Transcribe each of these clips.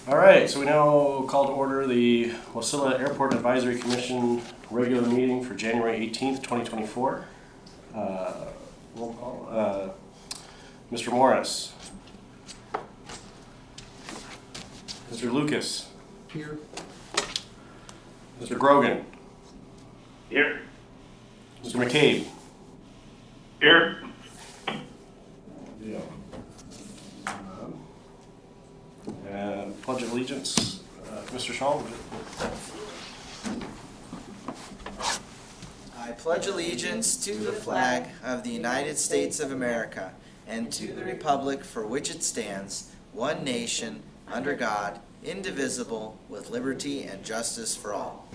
All right, so we now call to order the Wasilla Airport Advisory Commission regular meeting for January 18th, 2024. Roll call. Mr. Morris. Mr. Lucas. Here. Mr. Grogan. Here. Mr. McCabe. Here. Yeah. And Pledge of Allegiance. Mr. Schaal. I pledge allegiance to the flag of the United States of America and to the republic for which it stands, one nation, under God, indivisible, with liberty and justice for all.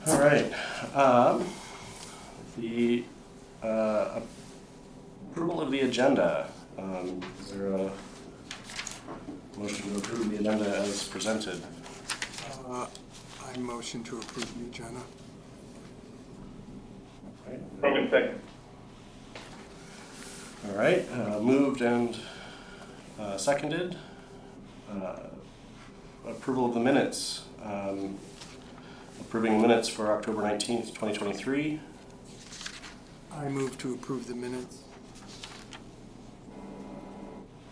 All right. The approval of the agenda. Is there a motion to approve the agenda as presented? I motion to approve the agenda. Grogan second. All right. Moved and seconded. Approval of the minutes. Approving minutes for October 19th, 2023. I move to approve the minutes.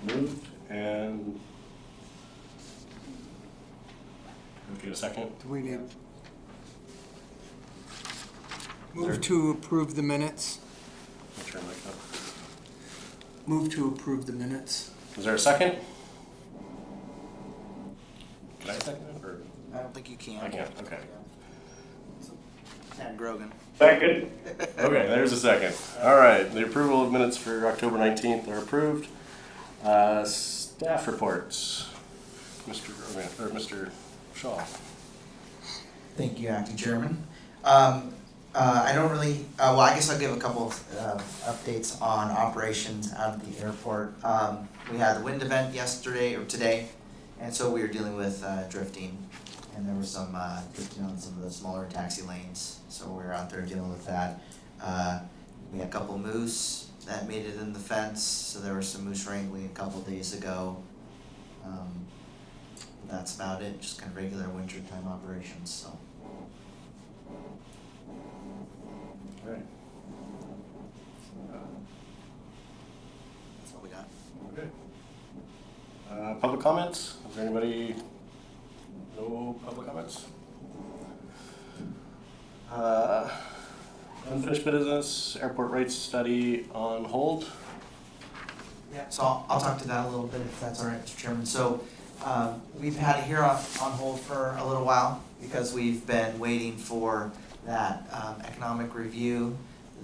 Moved and get a second. Do we need? Move to approve the minutes. I'll turn my cup. Move to approve the minutes. Is there a second? Can I second it or? I don't think you can. I can't. Okay. And Grogan. Second. Okay, there's a second. All right, the approval of minutes for October 19th are approved. Staff reports. Mr. Grogan, or Mr. Schaal. Thank you, Acting Chairman. I don't really, well, I guess I'll give a couple of updates on operations out of the airport. We had the wind event yesterday, or today, and so we were dealing with drifting, and there was some drifting on some of the smaller taxi lanes, so we were out there dealing with that. We had a couple moose that made it in the fence, so there was some moose wrangling a couple days ago. That's about it, just kind of regular wintertime operations, so. All right. That's all we got. Okay. Public comments? Is there anybody? No public comments? Unfinished business, airport rates study on hold. Yeah, so I'll talk to that a little bit if that's all right, Mr. Chairman. So we've had it here on hold for a little while because we've been waiting for that economic review,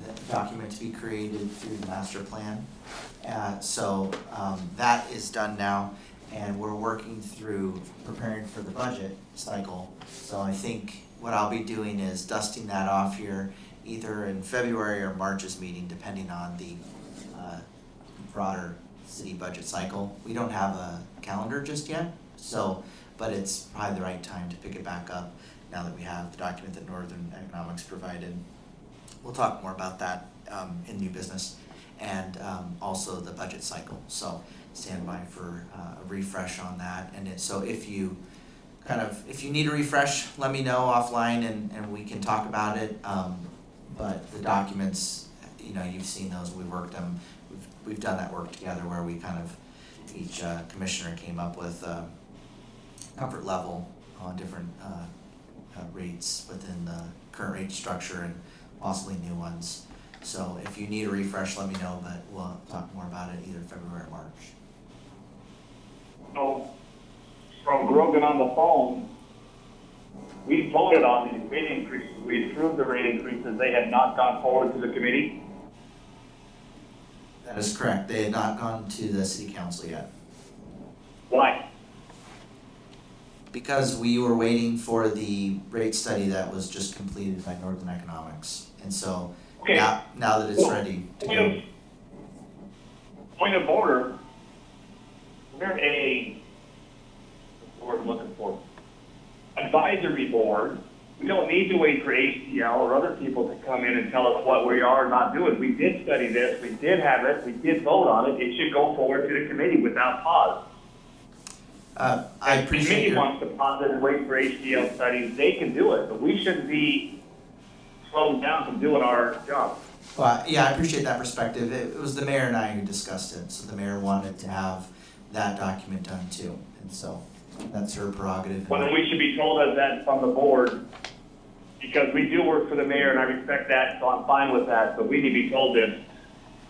the document to be created through the master plan. So that is done now, and we're working through preparing for the budget cycle. So I think what I'll be doing is dusting that off here either in February or March's meeting, depending on the broader city budget cycle. We don't have a calendar just yet, so, but it's probably the right time to pick it back up now that we have the document that Northern Economics provided. We'll talk more about that in new business and also the budget cycle. So stand by for a refresh on that. And so if you need a refresh, let me know offline and we can talk about it. But the documents, you know, you've seen those, we worked them. We've done that work together where we kind of, each commissioner came up with a comfort level on different rates within the current rate structure and possibly new ones. So if you need a refresh, let me know, but we'll talk more about it either February or March. So, from Grogan on the phone, we voted on these rate increases. We approved the rate increases. They had not gone forward to the committee. That is correct. They had not gone to the city council yet. Why? Because we were waiting for the rate study that was just completed by Northern Economics. And so Okay. now that it's ready to go. Point of order. We're a, what's the word I'm looking for? Advisory board we don't need to wait for HDL or other people to come in and tell us what we are not doing. We did study this, we did have it, we did vote on it. It should go forward to the committee without pause. I If the appreciate committee your, wants to pause it and wait for HDL studies, they can do it, but we shouldn't be slowed down from doing our job. well, yeah, I appreciate that perspective. It was the mayor and I who discussed it, so the mayor wanted to have that document done too. And so that's her prerogative. Well, then we should be told as that from the board, because we do work for the mayor and I respect that, so I'm fine with that, but we need to be told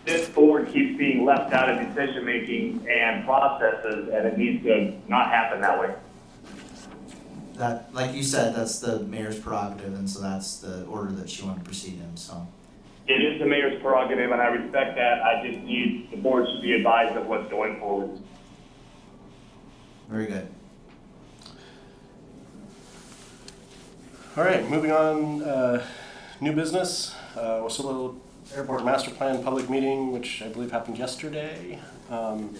this board keeps being left out of decision-making and processes, and it needs to not happen that way. That, like you said, that's the mayor's prerogative, and so that's the order that she wanted to proceed in, so. It is the mayor's prerogative, and I respect that. I just need, the board should be advised of what's going forward. Very good. All right, moving on, new business, Wasilla Airport Master Plan Public Meeting, which I believe happened yesterday. An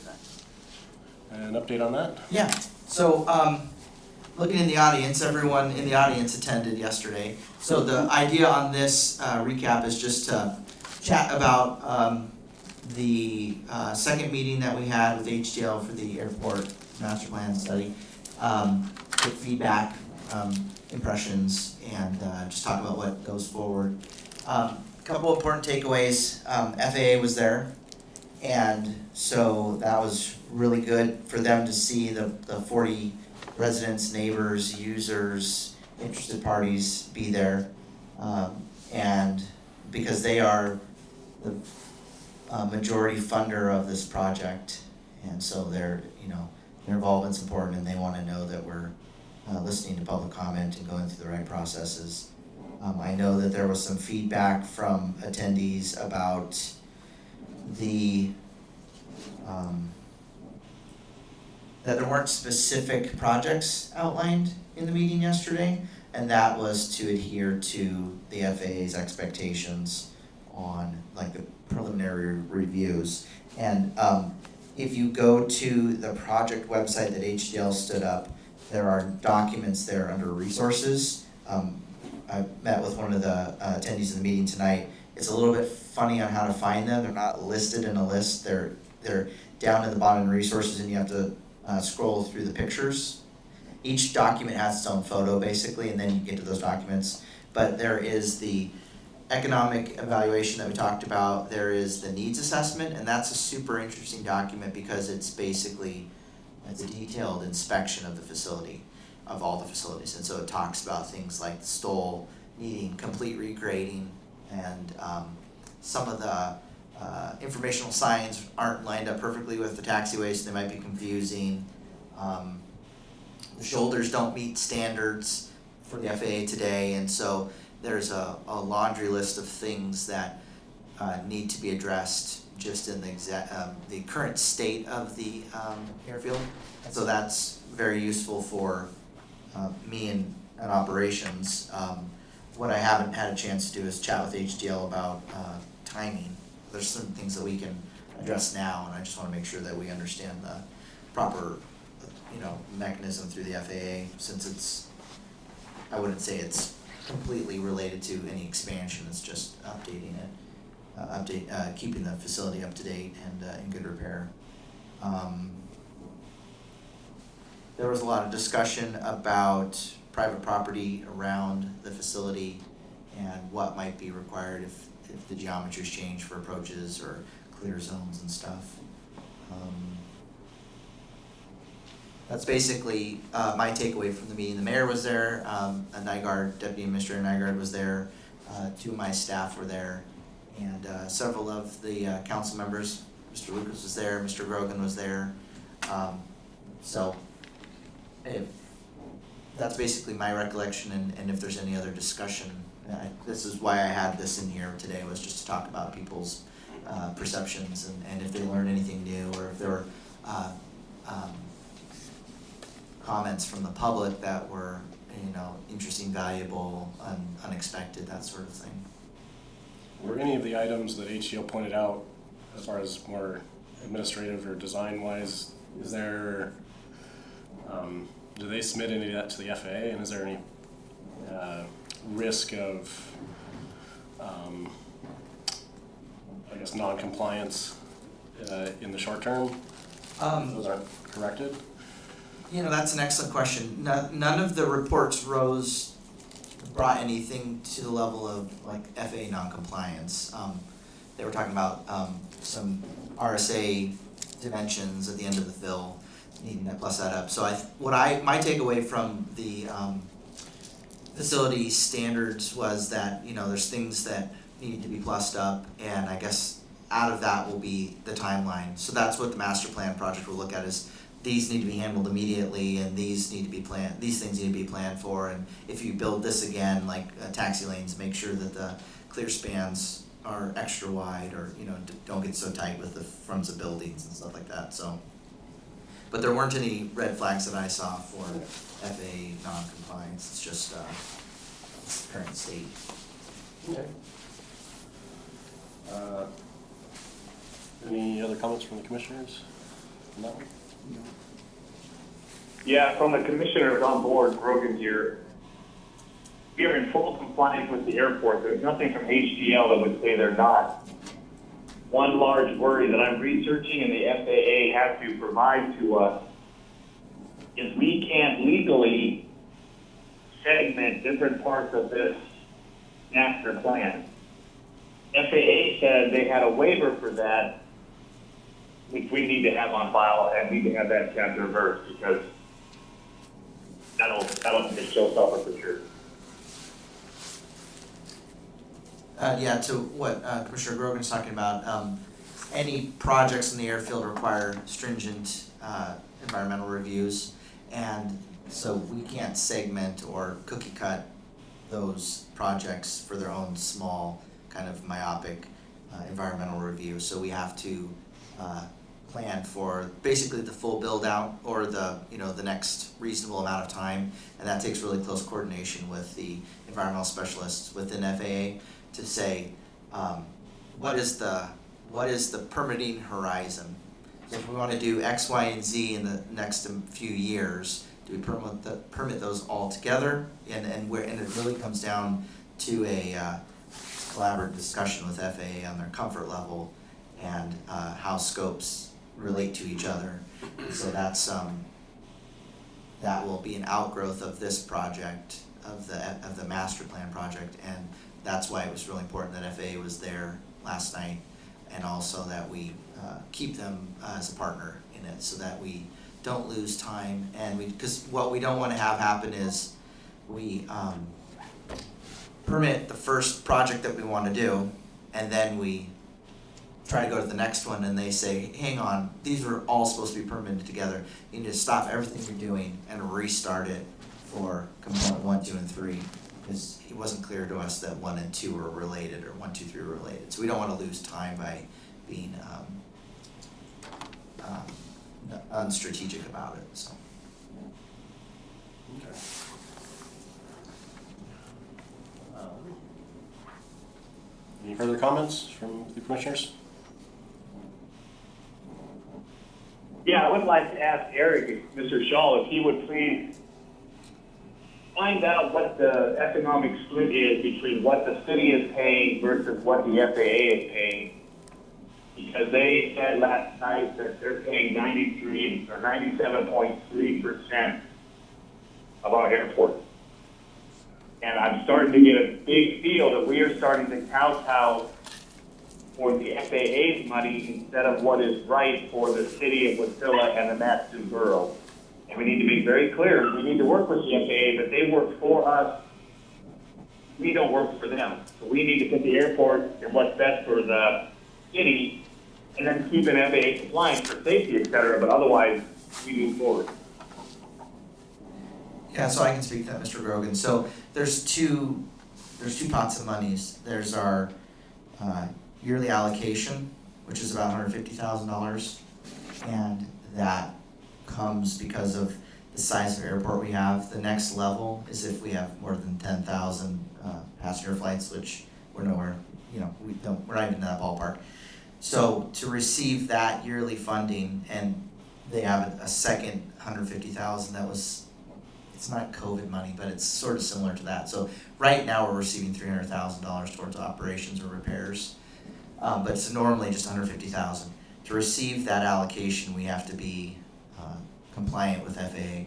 update on that? Yeah, so, looking in the audience, everyone in the audience attended yesterday. So the idea on this recap is just to chat about the second meeting that we had with HDL for the airport master plan study. Get feedback, impressions, and just talk about what goes forward. Couple important takeaways. FAA was there, and so that was really good for them to see the 40 residents, neighbors, users, interested parties be there. And because they are the majority funder of this project, and so their involvement's important, and they want to know that we're listening to public comment and going through the right processes. I know that there was some feedback from attendees about the that there weren't specific projects outlined in the meeting yesterday, and that was to adhere to the FAA's expectations on like the preliminary reviews. And if you go to the project website that HDL stood up, there are documents there under resources. I met with one of the attendees in the meeting tonight. It's a little bit funny on how to find them. They're not listed in a list. They're down at the bottom in resources, and you have to scroll through the pictures. Each document has its own photo basically, and then you get to those documents. But there is the economic evaluation that we talked about. There is the needs assessment, and that's a super interesting document because it's a detailed inspection of the facility, of all the facilities. And so it talks about things like the Stoll needing complete regrading, and some of the informational signs aren't lined up perfectly with the taxiways, so they might be confusing. The shoulders don't meet standards for the FAA today, and so there's a laundry list of things that need to be addressed just in the current state of the airfield. And so that's very useful for me in operations. What I haven't had a chance to do is chat with HDL about timing. There's certain things that we can address now, and I just want to make sure that we understand the proper, mechanism through the FAA, since I wouldn't say it's completely related to any expansion. It's just updating it, keeping the facility up to date and in good repair. There was a lot of discussion about private property around the facility and what might be required if the geometries change for approaches or clear zones and stuff. That's basically my takeaway from the meeting. The mayor was there, Nygard, Deputy Administrator Nygard was there, two of my staff were there, and several of the council members, Mr. Lucas was there, Mr. Grogan was there. So that's basically my recollection, and if there's any other discussion, this is why I had this in here today, was just to talk about people's perceptions and if they learned anything new, or if there were comments from the public that were, interesting, valuable, unexpected, that sort of thing. Were any of the items that HDL pointed out, as far as more administrative or design-wise, is there, do they submit any of that to the FAA, and is there any risk of, I guess, non-compliance in the short term? Those aren't corrected? You know, that's an excellent question. None of the reports brought anything to the level of like FAA non-compliance. They were talking about some RSA dimensions at the end of the fill, needing to plus that up. So my takeaway from the facility standards was that, you know, there's things that need to be plussed up, and I guess out of that will be the timeline. So that's what the master plan project will look at, is these need to be handled immediately, and these need to be planned, these things need to be planned for, and if you build this again, like taxi lanes, make sure that the clear spans are extra wide, or, you know, don't get so tight with the fronts of buildings and stuff like that, so. But there weren't any red flags that I saw for FAA non-compliance, it's just current state. Okay. Any other comments from the commissioners on that one? Yeah, from the commissioners on board, Grogan here, we are in full compliance with the airport. There's nothing from HDL that would say they're not. One large worry that I'm researching and the FAA has to provide to us is we can't legally segment different parts of this master plan. FAA said they had a waiver for that, which we need to have on file, and need to have that chapter and verse, because that'll be a showstopper for sure. Yeah, to what Commissioner Grogan's talking about, any projects in the airfield require stringent environmental reviews, and so we can't segment or cookie cut those projects for their own small, kind of myopic environmental review. So we have to plan for basically the full build out, or the next reasonable amount of time, and that takes really close coordination with the environmental specialists within FAA to say what is the permitting horizon. So if we want to do X, Y, and Z in the next few years, do we permit those all together? And it really comes down to a collaborative discussion with FAA on their comfort level and how scopes relate to each other. So that's that will be an outgrowth of this project, of the master plan project, and that's why it was really important that FAA was there last night, and also that we keep them as a partner in it, so that we don't lose time. And because what we don't want to have happen is we permit the first project that we want to do, and then we try to go to the next one, and they say, hang on, these were all supposed to be permitted together. You need to stop everything you're doing and restart it for component 1, 2, and 3, because it wasn't clear to us that 1 and 2 were related, or 1, 2, 3 were related. So we don't want to lose time by being unstrategic about it. So. Okay. Any further comments from the commissioners? Yeah, I would like to ask Eric, Mr. Schaal, if he would please find out what the economic split is between what the city is paying versus what the FAA is paying. Because they said last night that they're paying 93 or 97.3% of our airport. And I'm starting to get a big feel that we are starting to kowtow for the FAA's money instead of what is right for the city of Wasilla and the Matsu Borough. And we need to be very clear, we need to work with the FAA, but they work for us. We don't work for them. So we need to put the airport in what's best for the city, and then keep an FAA compliant for safety, et cetera, but otherwise we move forward. Yeah, so I can speak to that, Mr. Grogan. So there's two pots of monies. There's our yearly allocation, which is about $150,000, and that comes because of the size of airport we have. The next level is if we have more than 10,000 passenger flights, which we're nowhere, we're not even in that ballpark. So to receive that yearly funding, and they have a second $150,000 that was it's not COVID money, but it's sort of similar to that. So right now we're receiving $300,000 towards operations or repairs, but it's normally just $150,000. To receive that allocation, we have to be compliant with FAA.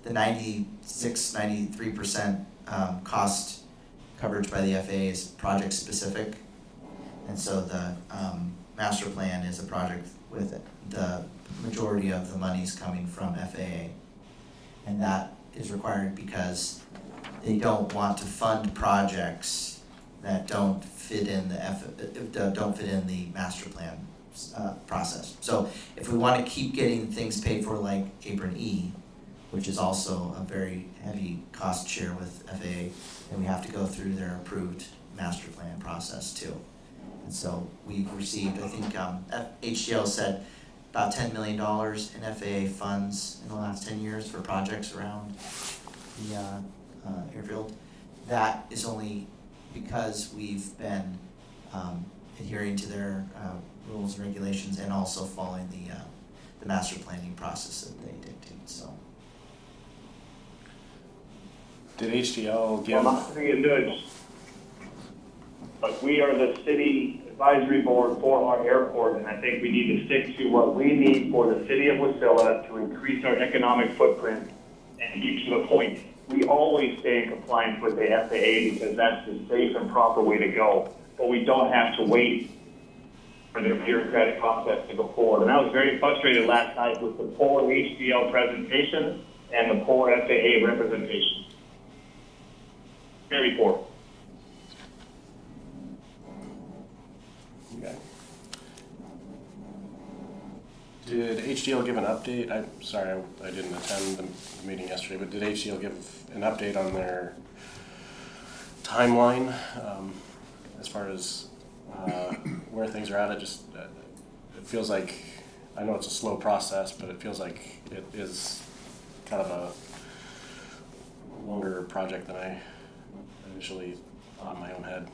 The 93% cost coverage by the FAA is project specific, and so the master plan is a project with the majority of the monies coming from FAA, and that is required because they don't want to fund projects that don't fit in the master plan process. So if we want to keep getting things paid for like Apron E, which is also a very heavy cost share with FAA, then we have to go through their approved master plan process too. And so we've received, I think HDL said about $10 million in FAA funds in the last 10 years for projects around the airfield. That is only because we've been adhering to their rules and regulations and also following the master planning process that they dictate. So. Did HDL give? Well, not to be a nudge, but we are the city advisory board for our airport, and I think we need to stick to what we need for the city of Wasilla to increase our economic footprint and get to the point. We always stay in compliance with the FAA because that's the safe and proper way to go, but we don't have to wait for the bureaucratic process to go forward. And I was very frustrated last night with the poor HDL presentation and the poor FAA representation. Very poor. Okay. Did HDL give an update? I'm sorry, I didn't attend the meeting yesterday, but did HDL give an update on their timeline as far as where things are at? It feels like, I know it's a slow process, but it feels like it is kind of a longer project than I initially thought in my own head.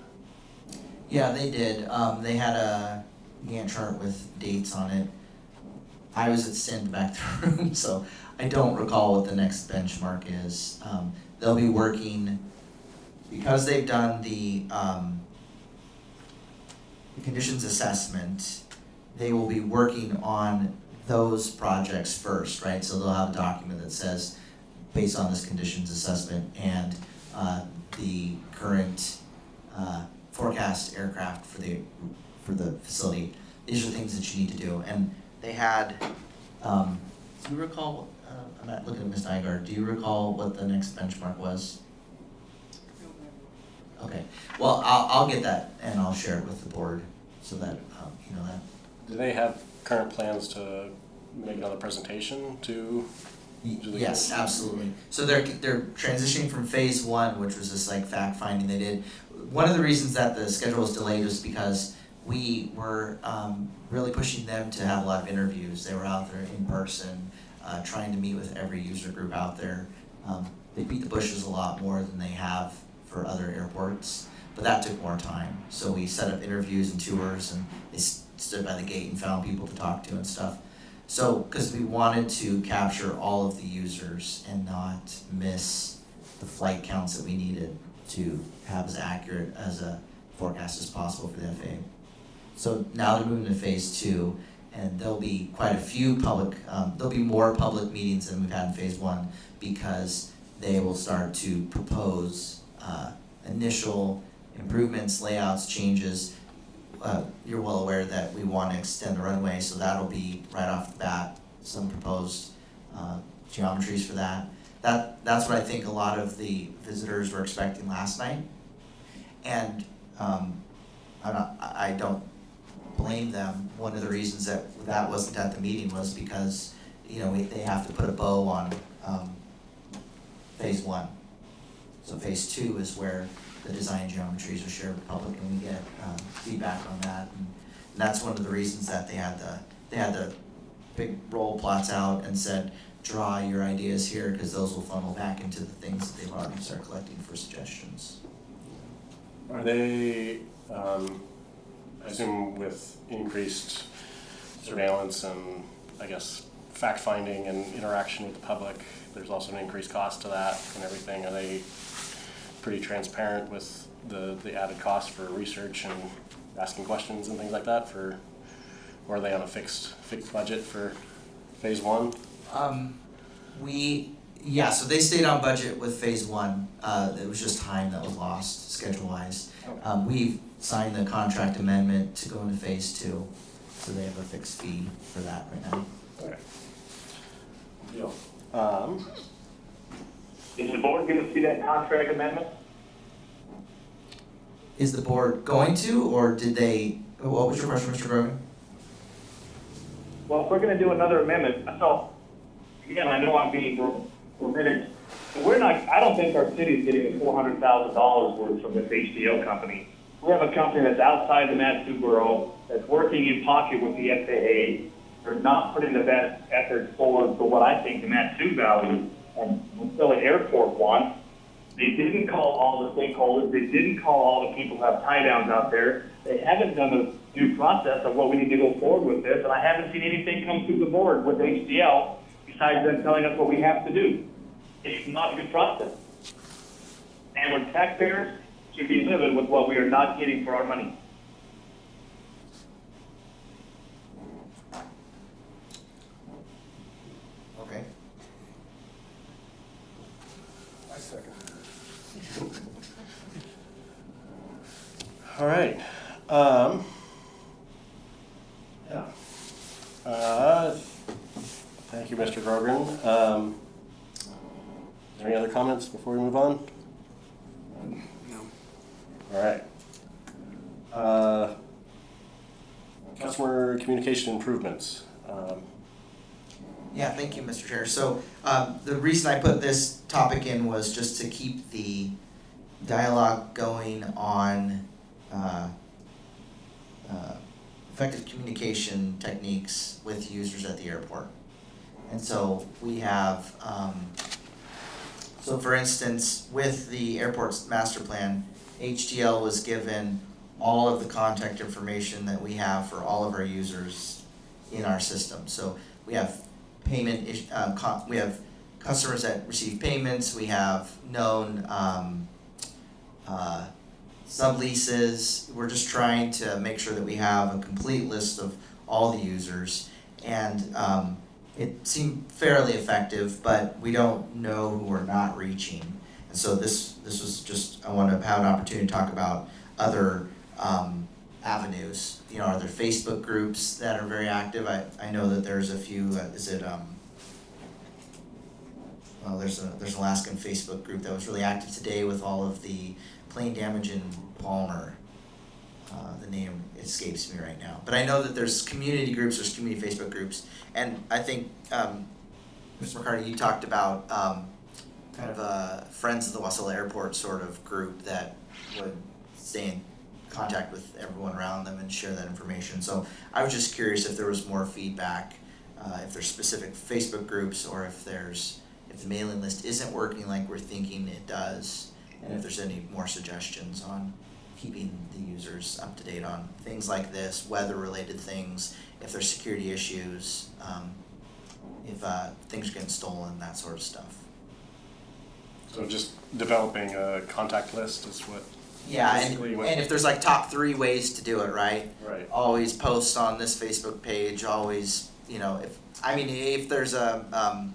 Yeah, they did. They had a Gantt chart with dates on it. I was at SIND back to the room, so I don't recall what the next benchmark is. They'll be working, because they've done the conditions assessment, they will be working on those projects first, right? So they'll have a document that says, based on this conditions assessment and the current forecast aircraft for the facility, these are things that you need to do. And they had, do you recall, I'm not looking at Ms. Nygard, do you recall what the next benchmark was? Okay, well, I'll get that and I'll share it with the board so that, you know that. Do they have current plans to make another presentation to? Yes, absolutely. So they're transitioning from phase one, which was this like fact finding they did. One of the reasons that the schedule was delayed was because we were really pushing them to have a lot of interviews. They were out there in person, trying to meet with every user group out there. They beat the bushes a lot more than they have for other airports, but that took more time. So we set up interviews and tours, and they stood by the gate and found people to talk to and stuff. So, because we wanted to capture all of the users and not miss the flight counts that we needed to have as accurate as a forecast as possible for the FAA. So now they're moving to phase two, and there'll be quite a few there'll be more public meetings than we've had in phase one, because they will start to propose initial improvements, layouts, changes. You're well aware that we want to extend the runway, so that'll be right off the bat some proposed geometries for that. That's what I think a lot of the visitors were expecting last night, and I don't blame them. One of the reasons that wasn't at the meeting was because they have to put a bow on phase one. So phase two is where the design geometries are shared with the public, and we get feedback on that. And that's one of the reasons that they had the big roll plots out and said, draw your ideas here, because those will funnel back into the things that they've already started collecting for suggestions. Are they, I assume with increased surveillance and I guess fact-finding and interaction with the public, there's also an increased cost to that and everything. Are they pretty transparent with the added cost for research and asking questions and things like that or are they on a fixed budget for phase one? So they stayed on budget with phase one. It was just time that was lost schedule-wise. We've signed the contract amendment to go into phase two, so they have a fixed fee for that right now. Okay. Deal. Is the board going to see that contract amendment? Is the board going to, or did they, what was your question, Mr. Grogan? Well, if we're going to do another amendment, so, again, I know I'm being permitted. We're not, I don't think our city's getting $400,000 worth from this HDO company. We have a company that's outside the Mat-Su Borough, that's working in pocket with the FAA. They're not putting the best effort forward for what I think the Mat-Su Valley and Wasilla Airport wants. They didn't call all the stakeholders. They didn't call all the people who have tie-downs out there. They haven't done the due process of what we need to go forward with this, and I haven't seen anything come through the board with HDL besides them telling us what we have to do. It's not a good process. And we're taxpayers should be livid with what we are not getting for our money. Okay. I second. All right. Yeah. Thank you, Mr. Grogan. Is there any other comments before we move on? No. All right. Customer communication improvements. Yeah, thank you, Mr. Chair. So the reason I put this topic in was just to keep the dialogue going on effective communication techniques with users at the airport. And so we have, so for instance, with the airport's master plan, HDL was given all of the contact information that we have for all of our users in our system. So we have we have customers that receive payments, we have known subleases. We're just trying to make sure that we have a complete list of all the users, and it seemed fairly effective, but we don't know who we're not reaching. And so this was just, I wanted to have an opportunity to talk about other avenues. You know, are there Facebook groups that are very active? I know that there's a few, well, there's an Alaskan Facebook group that was really active today with all of the plane damage in Palmer. The name escapes me right now. But I know that there's community groups, there's community Facebook groups, and I think, Mr. McCarty, you talked about kind of a Friends of the Wasilla Airport sort of group that would stay in contact with everyone around them and share that information. So I was just curious if there was more feedback, if there's specific Facebook groups, or if the mailing list isn't working like we're thinking it does, and if there's any more suggestions on keeping the users up to date on things like this, weather-related things, if there's security issues, if things are getting stolen, that sort of stuff. So just developing a contact list is what. Yeah, basically and if there's like top 3 ways to do it, right? Right. Always post on this Facebook page. Always, you know, if there's a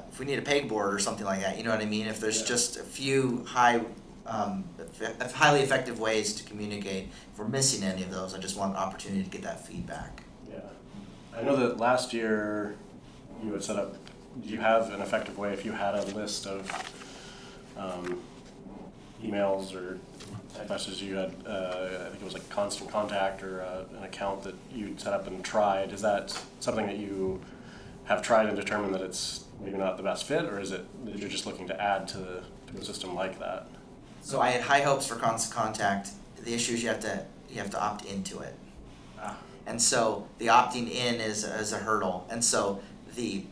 if we need a pegboard or something like that, you know what I mean? If there's just a few highly effective ways to communicate, if we're missing any of those, I just want an opportunity to get that feedback. Yeah. I know that last year you had set up, do you have an effective way if you had a list of emails or text messages you had, I think it was like Constant Contact or an account that you'd set up and tried. Is that something that you have tried and determined that it's maybe not the best fit, or is it that you're just looking to add to a system like that? So I had high hopes for Constant Contact. The issue is you have to opt into it. And so the opting in is a hurdle. And so the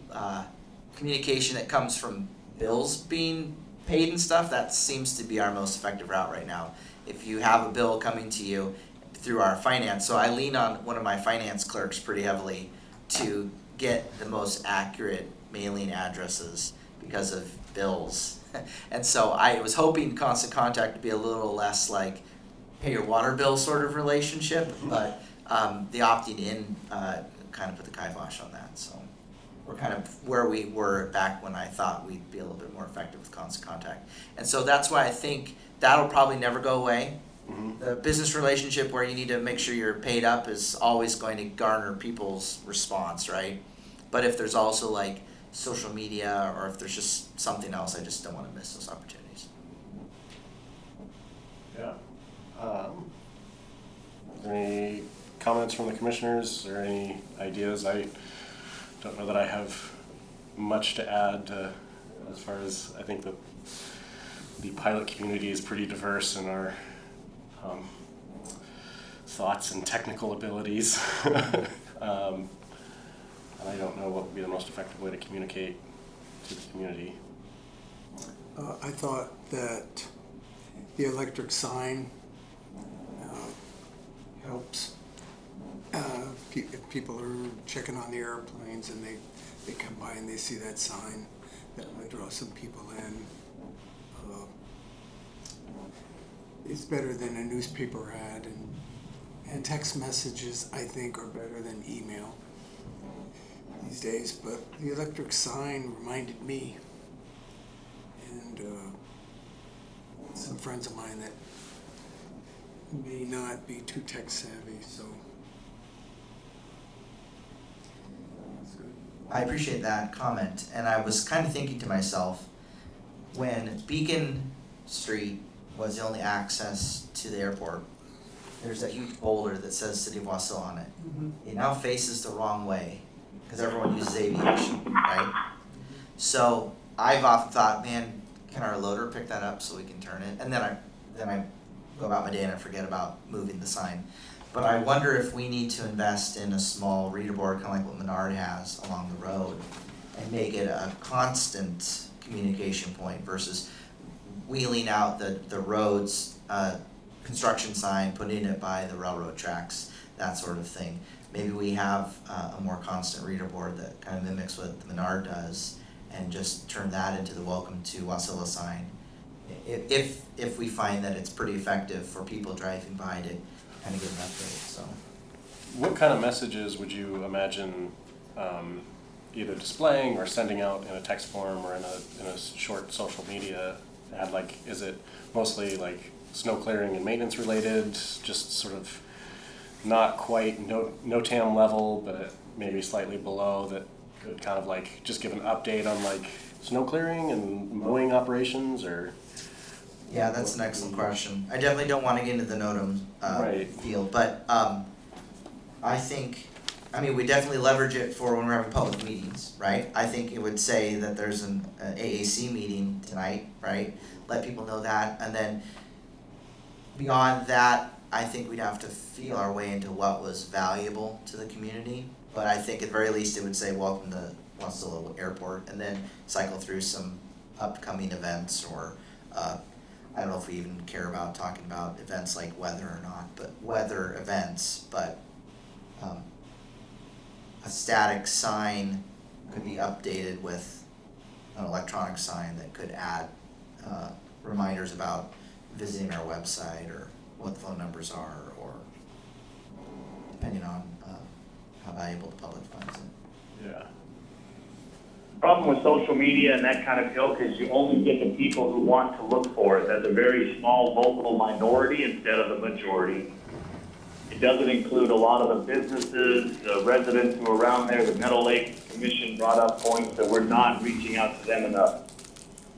communication that comes from bills being paid and stuff, that seems to be our most effective route right now. If you have a bill coming to you through our finance, so I lean on one of my finance clerks pretty heavily to get the most accurate mailing addresses because of bills. And so I was hoping Constant Contact would be a little less like pay your water bill sort of relationship, but the opting in kind of put the kibosh on that. So we're kind of where we were back when I thought we'd be a little bit more effective with Constant Contact. And so that's why I think that'll probably never go away. The business relationship where you need to make sure you're paid up is always going to garner people's response, right? But if there's also like social media, or if there's just something else, I just don't want to miss those opportunities. Yeah. Any comments from the commissioners or any ideas? I don't know that I have much to add as far as I think that the pilot community is pretty diverse in our thoughts and technical abilities. And I don't know what would be the most effective way to communicate to the community. I thought that the electric sign helps. If people are checking on the airplanes and they come by and they see that sign, that might draw some people in. It's better than a newspaper ad, and text messages, I think, are better than email these days. But the electric sign reminded me, and some friends of mine that may not be too tech savvy, so that's good. I appreciate that comment, and I was kind of thinking to myself, when Beacon Street was the only access to the airport, there's that huge boulder that says City of Wasilla on it. It now faces the wrong way, because everyone uses aviation, right? So I've often thought, man, can our loader pick that up so we can turn it? And then I go about my day and I forget about moving the sign. But I wonder if we need to invest in a small reader board, kind of like what Nygard has along the road, and make it a constant communication point versus wheeling out the roads, construction sign, putting it by the railroad tracks, that sort of thing. Maybe we have a more constant reader board that kind of mimics what the Nygard does, and just turn that into the welcome to Wasilla sign. If we find that it's pretty effective for people driving by to kind of get an update, so. What kind of messages would you imagine either displaying or sending out in a text form or in a short social media ad? Like, is it mostly like snow clearing and maintenance related, just sort of not quite NOTAM level, but maybe slightly below, that could kind of like just give an update on like snow clearing and mowing operations? Or Yeah, that's an excellent question. I definitely don't want to get into the NOTAM Right. field, but I think, we definitely leverage it for when we're having public meetings, right? I think it would say that there's an AAC meeting tonight, right? Let people know that, and then beyond that, I think we'd have to feel our way into what was valuable to the community. But I think at the very least it would say welcome to Wasilla Airport, and then cycle through some upcoming events, or I don't know if we even care about talking about events like weather or not, but weather events, but a static sign could be updated with an electronic sign that could add reminders about visiting our website, or what the phone numbers are, or depending on how valuable the public finds it. Yeah. Problem with social media and that kind of ilk is you only get the people who want to look for it. That's a very small vocal minority instead of the majority. It doesn't include a lot of the businesses, the residents who are around there. The Meadow Lake Commission brought up points that we're not reaching out to them enough.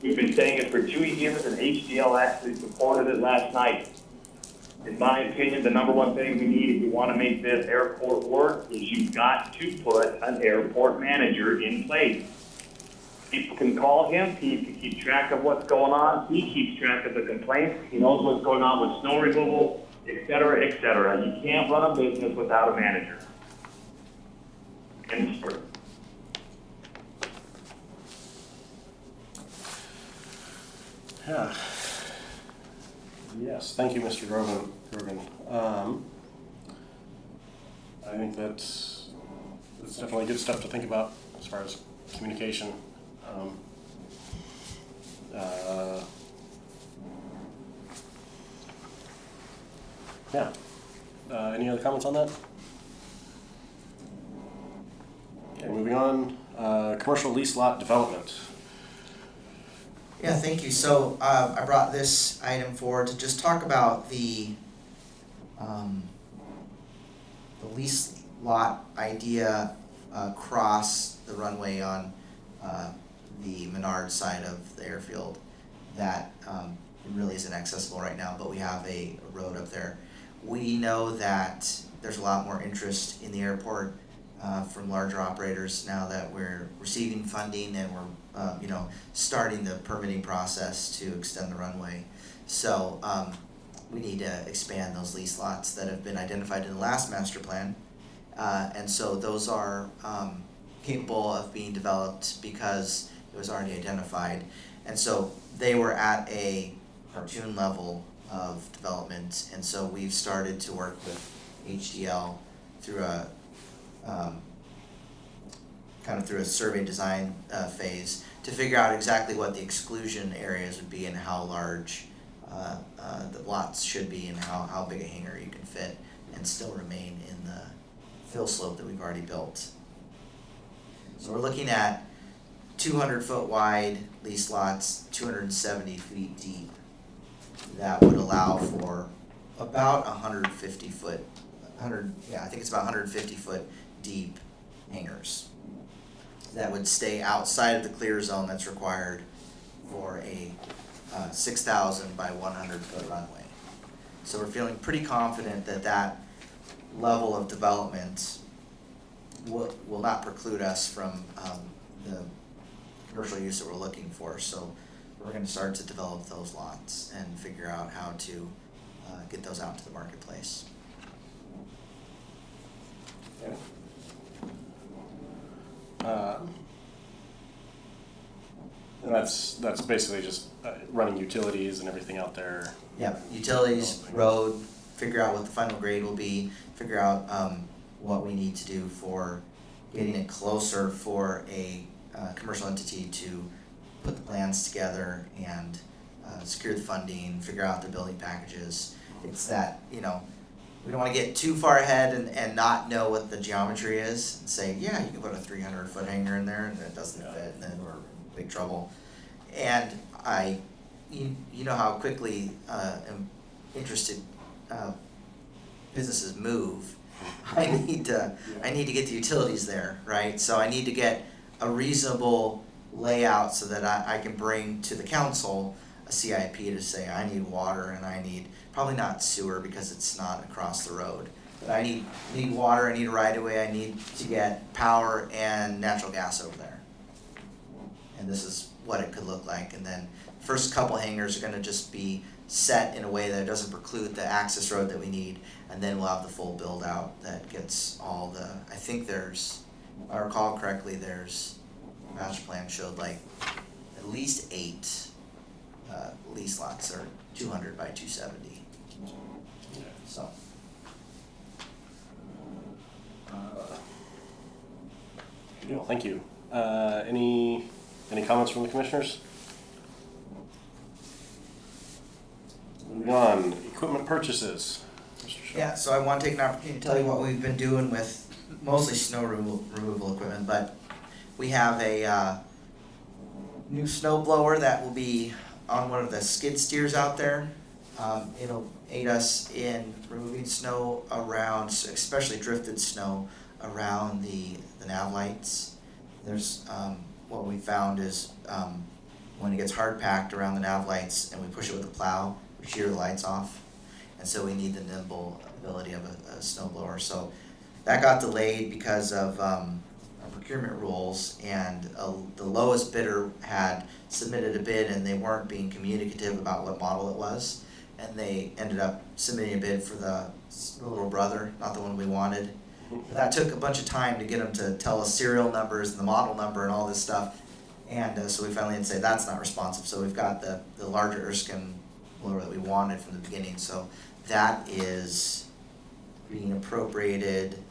We've been saying it for 2 years, and HDL actually supported it last night. In my opinion, the number one thing we need if we want to make this airport work is you've got to put an airport manager in place. People can call him, he can keep track of what's going on, he keeps track of the complaints, he knows what's going on with snow removal, et cetera, et cetera. You can't run a business without a manager. End of story. Yeah. Yes, thank you, Mr. Grogan. I think that's it's definitely good stuff to think about as far as communication. Yeah. Any other comments on that? Okay, moving on. Commercial lease lot development. Yeah, thank you. So I brought this item forward to just talk about the lease lot idea across the runway on the Menard side of the airfield that it really isn't accessible right now, but we have a road up there. We know that there's a lot more interest in the airport from larger operators now that we're receiving funding and we're starting the permitting process to extend the runway. So we need to expand those lease lots that have been identified in the last master plan. And so those are capable of being developed because it was already identified. And so they were at a cartoon level of development, and so we've started to work with HDL through a through a survey design phase to figure out exactly what the exclusion areas would be and how large the lots should be and how big a hangar you can fit and still remain in the fill slope that we've already built. So we're looking at 200-foot wide lease lots, 270 feet deep. That would allow for about 150 foot, I think it's about 150 foot deep hangars that would stay outside of the clear zone that's required for a 6,000 by 100 foot runway. So we're feeling pretty confident that that level of development will not preclude us from the commercial use that we're looking for. So we're going to start to develop those lots and figure out how to get those out to the marketplace. Okay. And that's basically just running utilities and everything out there. Yep, utilities, road, figure out what the final grade will be, figure out what we need to do for getting it closer for a commercial entity to put the plans together and secure the funding, figure out the building packages. It's that, we don't want to get too far ahead and not know what the geometry is and say, yeah, you can put a 300-foot hangar in there and it doesn't fit, and then we're in big trouble. And you know how quickly interested businesses move. I need to get the utilities there, right? So I need to get a reasonable layout so that I can bring to the council a CIP to say I need water and I need, probably not sewer because it's not across the road, but I need water, I need a right of way, I need to get power and natural gas over there. And this is what it could look like. And then first couple hangars are going to just be set in a way that it doesn't preclude the access road that we need, and then we'll have the full build out that gets all the, I think there's, if I recall correctly, there's master plan showed like at least 8 lease lots or 200 by 270. So. Thank you. Any comments from the commissioners? Moving on, equipment purchases. Mr. Schaal. Yeah, so I want to take an opportunity to tell you what we've been doing with mostly snow removal equipment, but we have a new snow blower that will be on one of the skid steers out there. It'll aid us in removing snow around, especially drifted snow, around the nav lights. There's what we found is when it gets hard packed around the nav lights and we push it with a plow, we shear the lights off, and so we need the nimble ability of a snow blower. So that got delayed because of our procurement rules, and the lowest bidder had submitted a bid and they weren't being communicative about what model it was, and they ended up submitting a bid for the little brother, not the one we wanted. That took a bunch of time to get them to tell us serial numbers and the model number and all this stuff, and so we finally had to say that's not responsive. So we've got the larger Erskine blower that we wanted from the beginning, so that is being appropriated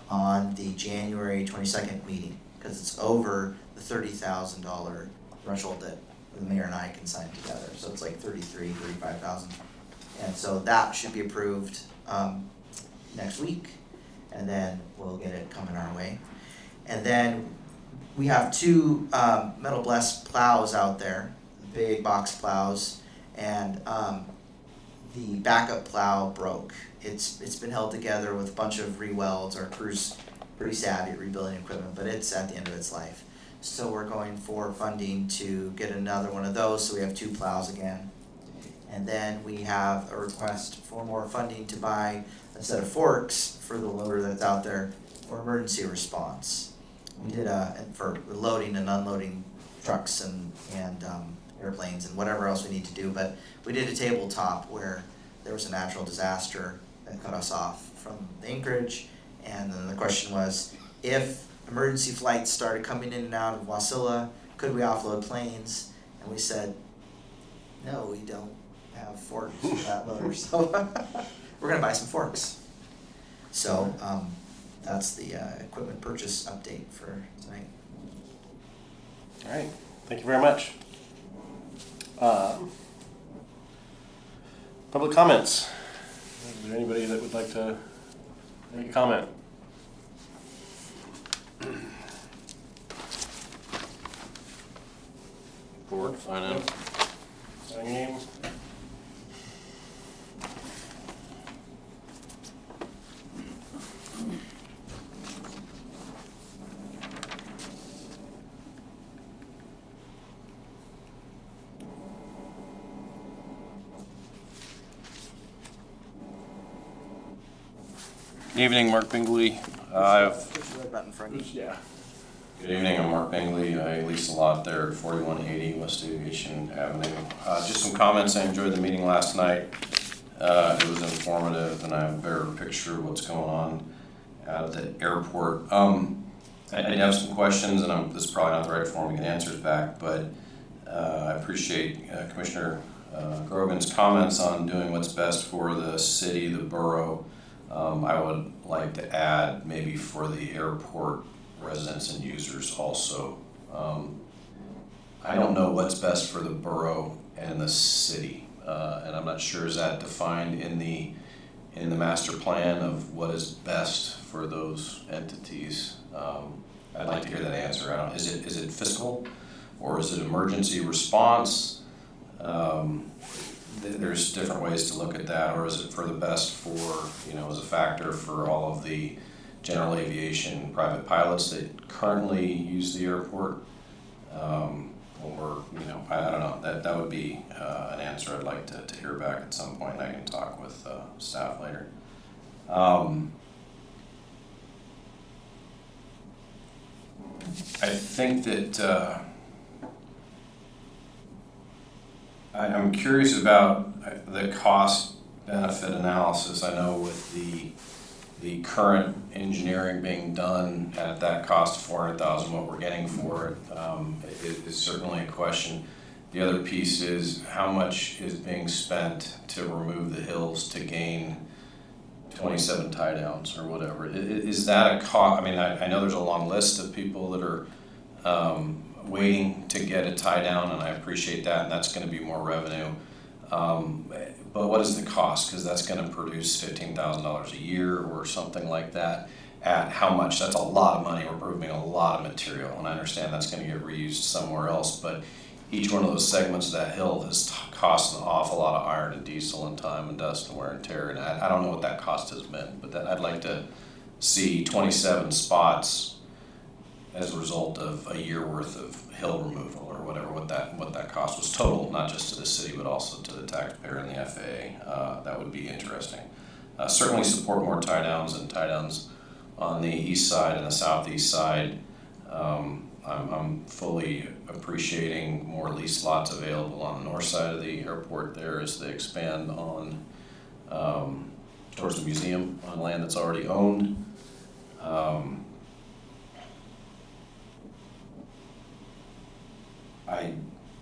on the January 22nd meeting, because it's over the $30,000 threshold that the mayor and I can sign together. So it's like 35,000. And so that should be approved next week, and then we'll get it coming our way. And then we have two metal blessed plows out there, big box plows, and the backup plow broke. It's been held together with a bunch of re-welds. Our crew's pretty savvy at rebuilding equipment, but it's at the end of its life. So we're going for funding to get another one of those, so we have two plows again. And then we have a request for more funding to buy a set of forks for the loader that's out there for emergency response. We did for loading and unloading trucks and airplanes and whatever else we need to do, but we did a tabletop where there was a natural disaster that cut us off from the anchorage, and then the question was, if emergency flights started coming in and out of Wasilla, could we offload planes? And we said, no, we don't have forks for that loader, so we're gonna buy some forks. So that's the equipment purchase update for tonight. All right, thank you very much. Public comments. Is there anybody that would like to make a comment? Board, sign in. Sign your name. Good evening, Mark Bingley. Yeah. Good evening, I'm Mark Bingley. I lease a lot there at 4180 West Aviation Avenue. Just some comments. I enjoyed the meeting last night. It was informative, and I have a better picture of what's going on at the airport. I did have some questions, and this is probably not the right forum to get answers back, but I appreciate Commissioner Grogan's comments on doing what's best for the city, the borough. I would like to add maybe for the airport residents and users also. I don't know what's best for the borough and the city, and I'm not sure is that defined in the master plan of what is best for those entities. I'd like to hear that answer. Is it fiscal or is it emergency response? There's different ways to look at that, or is it for the best for, as a factor for all of the general aviation private pilots that currently use the airport? Or, I don't know, that would be an answer I'd like to hear back at some point. I can talk with staff later. I think that I'm curious about the cost benefit analysis. I know with the current engineering being done at that cost of $400,000, what we're getting for it is certainly a question. The other piece is how much is being spent to remove the hills to gain 27 tie downs or whatever. Is that a cost? I mean, I know there's a long list of people that are waiting to get a tie down, and I appreciate that, and that's going to be more revenue. But what is the cost? Because that's going to produce $15,000 a year or something like that. At how much? That's a lot of money. We're moving a lot of material, and I understand that's going to get reused somewhere else. But each one of those segments of that hill has cost an awful lot of iron and diesel and time and dust and wear and tear. And I don't know what that cost has been, but I'd like to see 27 spots as a result of a year worth of hill removal or whatever, what that cost was total, not just to the city, but also to the taxpayer and the FAA. That would be interesting. Certainly support more tie downs and tie downs on the east side and the southeast side. I'm fully appreciating more lease lots available on the north side of the airport there as they expand on towards the museum on land that's already owned. I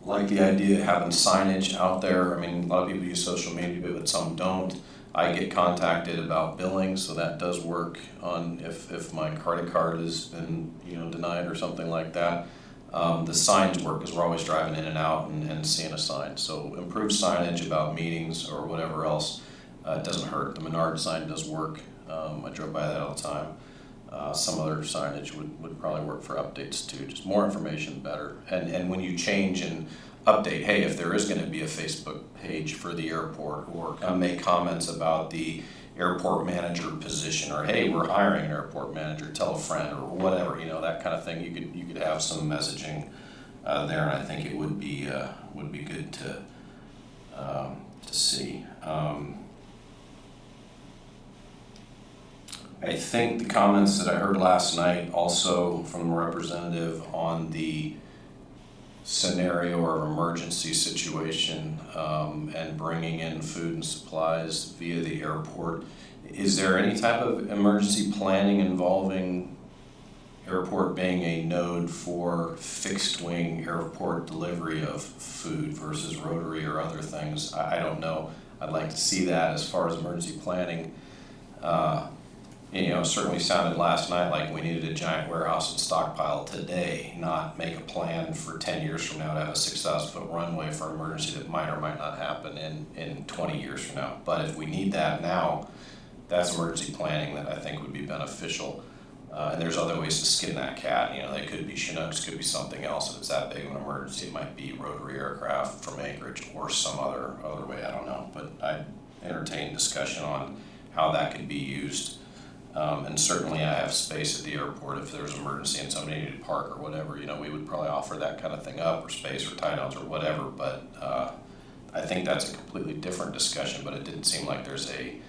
like the idea of having signage out there. I mean, a lot of people use social media, but some don't. I get contacted about billing, so that does work on if my credit card has been, denied or something like that. The signs work because we're always driving in and out and seeing a sign. So improved signage about meetings or whatever else doesn't hurt. The Nygard sign does work. I drove by that all the time. Some other signage would probably work for updates too. Just more information, better. And when you change and update, hey, if there is going to be a Facebook page for the airport, or make comments about the airport manager position, or hey, we're hiring an airport manager, tell a friend, or whatever, that kind of thing. You could have some messaging there, and I think it would be good to see. I think the comments that I heard last night also from the representative on the scenario or emergency situation and bringing in food and supplies via the airport. Is there any type of emergency planning involving airport being a node for fixed wing airport delivery of food versus rotary or other things? I don't know. I'd like to see that as far as emergency planning. It certainly sounded last night like we needed a giant warehouse and stockpile today, not make a plan for 10 years from now to have a 6,000-foot runway for an emergency that might or might not happen in 20 years from now. But if we need that now, that's emergency planning that I think would be beneficial. And there's other ways to skin that cat. They could be Chinooks, could be something else. If it's that big of an emergency, it might be rotary aircraft from Anchorage or some other way, I don't know. But I entertain discussion on how that could be used. And certainly I have space at the airport if there's an emergency and somebody needed to park or whatever, we would probably offer that kind of thing up, or space or tie downs or whatever. But I think that's a completely different discussion, but it didn't seem like there's a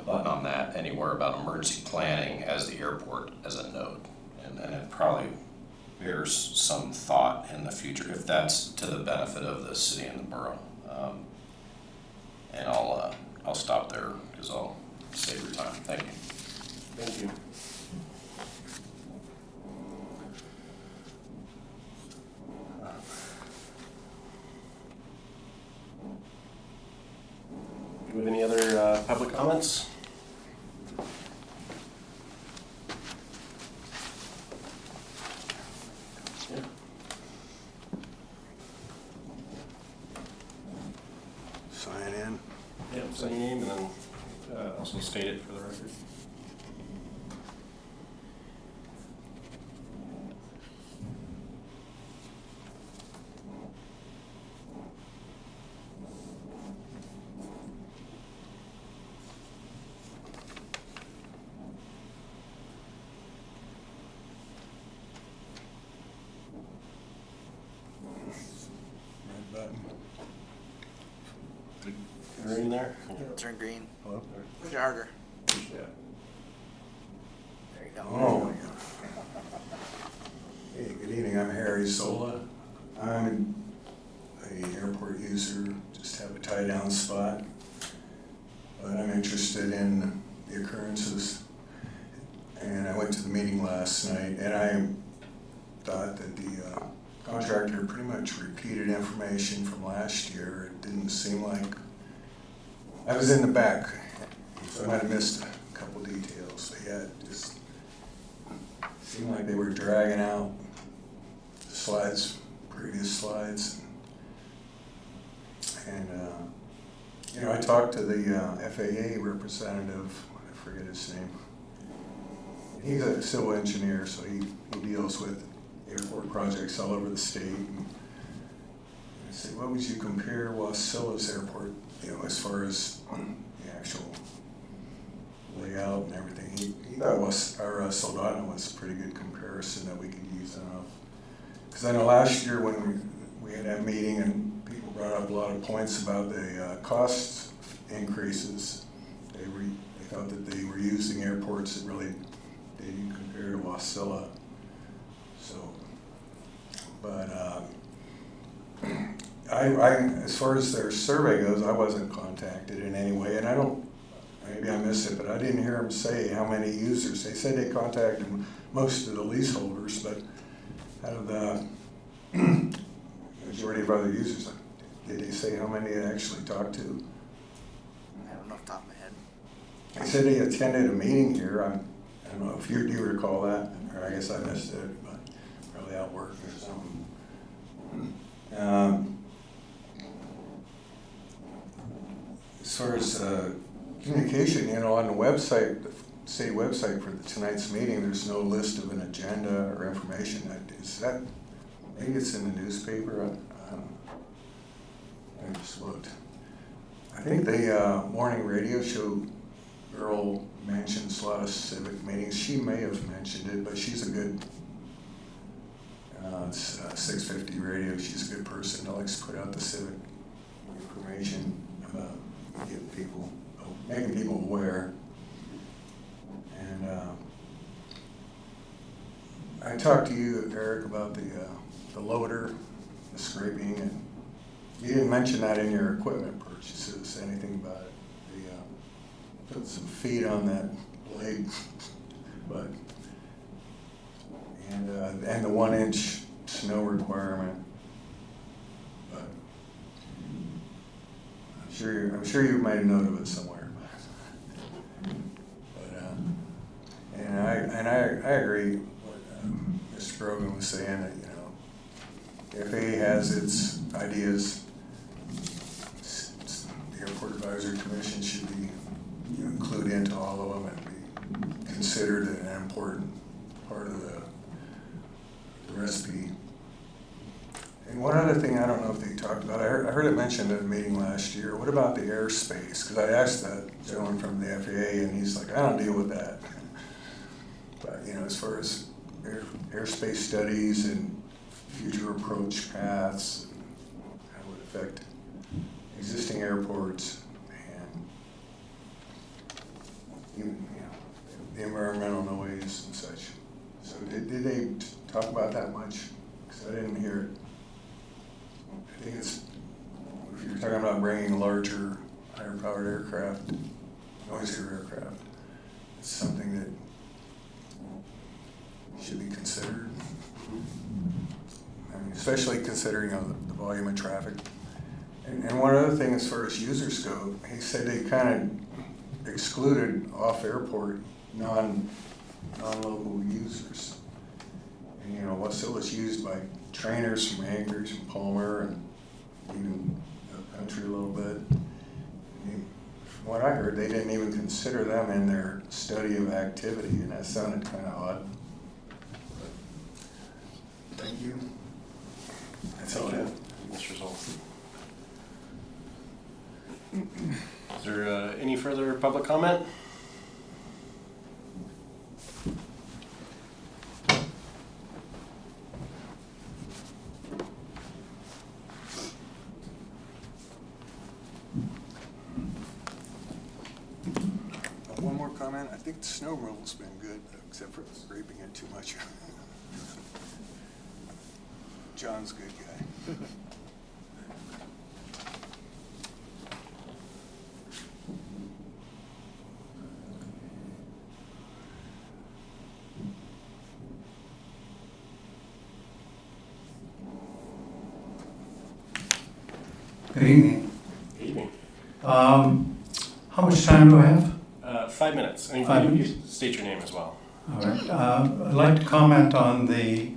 button on that anywhere about emergency planning as the airport as a node. And it probably bears some thought in the future if that's to the benefit of the city and the borough. And I'll stop there because I'll save your time. Thank you. Thank you. Do we have any other public comments? Yeah. Sign in. Yep, say your name and then also state it for the record. Red button. Green there? Turn green. Hello? Push it harder. Yeah. There you go. Oh. Hey, good evening, I'm Harry Sola. I'm an airport user, just have a tie-down spot. But I'm interested in the occurrences. And I went to the meeting last night, and I thought that the contractor pretty much repeated information from last year. It didn't seem like, I was in the back, so I might have missed a couple details. They had just seemed like they were dragging out the slides, previous slides. And I talked to the FAA representative, I forget his name. He's a civil engineer, so he deals with airport projects all over the state. And I said, what would you compare Wasilla's airport, as far as the actual layout and everything? He thought our Soldado was a pretty good comparison that we could use enough. Because I know last year when we had that meeting and people brought up a lot of points about the cost increases, they thought that they were using airports that really didn't compare to Wasilla. So, but as far as their survey goes, I wasn't contacted in any way, and maybe I missed it, but I didn't hear them say how many users. They said they contacted most of the leaseholders, but out of the majority of other users, did they say how many they actually talked to? know off the top of my head. They said they attended a meeting here. I don't know if you recall that, or I guess I missed it, but probably out working or something. As far as communication, on the website, the city website for tonight's meeting, there's no list of an agenda or information. Is that, maybe it's in the newspaper? I don't know. I just looked. I think the morning radio show girl mentions a lot of civic meetings. She may have mentioned it, but she's a good, it's 650 radio. She's a good person that likes to put out the civic information about getting people, making people aware. And I talked to you, Eric, about the loader, the scraping, and you didn't mention that in your equipment purchases, anything about it. Put some feet on that blade, but, and the 1 inch snow requirement. But I'm sure you made a note of it somewhere. But and I agree with Mr. Grogan was saying that, FAA has its ideas. The Airport Advisory Commission should be included into all of them and be considered an important part of the recipe. And one other thing, I don't know if they talked about, I heard it mentioned at a meeting last year. What about the airspace? Because I asked that gentleman from the FAA, and he's like, I don't deal with that. But as far as airspace studies and future approach paths, and how it would affect existing airports, and the environmental noise and such. So did they talk about that much? Because I didn't hear it. I think it's, if you're talking about bringing larger, higher powered aircraft, noisier aircraft, it's something that should be considered. I mean, especially considering the volume of traffic. And one other thing, as far as users go, he said they kind of excluded off-airport, non-local users. And Wasilla's used by trainers from Anchorage and Palmer and even up country a little bit. From what I heard, they didn't even consider them in their study of activity, and that sounded kind of odd. But thank you. That's all I have. Mr. Zoll. Is there any further public comment? One more comment. I think the snow removal's been good, except for scraping it too much. John's a good guy. Good evening. Good evening. How much time do I have? 5 minutes. And 5 you minutes. state your name as well. All right. I'd like to comment on the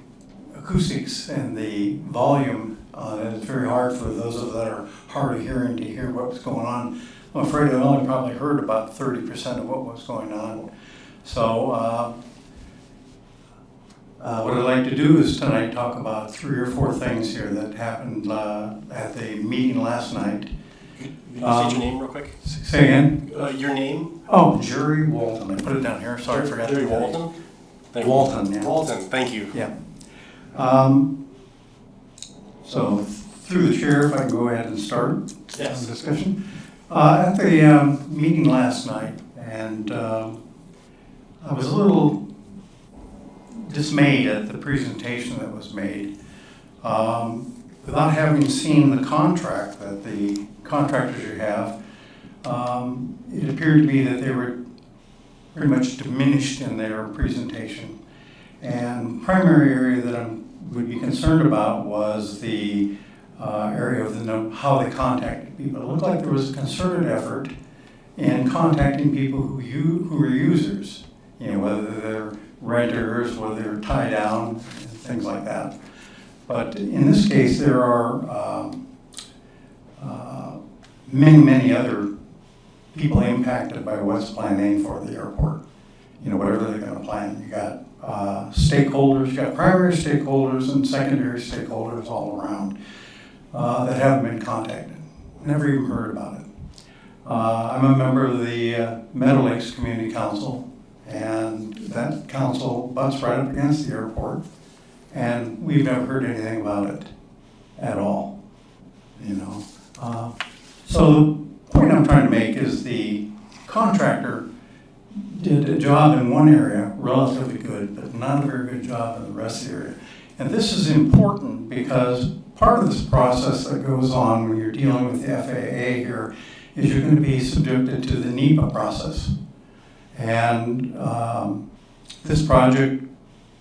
acoustics and the volume. It's very hard for those of us that are hard of hearing to hear what was going on. I'm afraid I only probably heard about 30% of what was going on. So what I'd like to do is tonight talk about 3 or 4 things here that happened at the meeting last night. Can you state your name real quick? Say again? Your name? Oh, Jerry Walton. I put it down here. Sorry, I forgot. Jerry Walton? Thank you. Walton, yeah. Walton, thank you. Yeah. So through the chair, if I can go ahead and start Yes. the discussion. At the meeting last night, and I was a little dismayed at the presentation that was made. Without having seen the contract that the contractors you have, it appeared to me that they were pretty much diminished in their presentation. And primary area that I would be concerned about was the area of how they contacted people. It looked like there was a concerted effort in contacting people who are users, whether they're renters, whether they're tie down, things like that. But in this case, there are many other people impacted by what's planning for the airport. Whatever they're going to plan. You got stakeholders, you got primary stakeholders and secondary stakeholders all around that haven't been contacted. Never even heard about it. I'm a member of the Meadow Lakes Community Council, and that council butts right up against the airport, and we've never heard anything about it at all. So the point I'm trying to make is the contractor did a job in one area, relatively good, but not a very good job in the rest of the area. And this is important because part of this process that goes on when you're dealing with the FAA here is you're going to be subjected to the NEPA process. And this project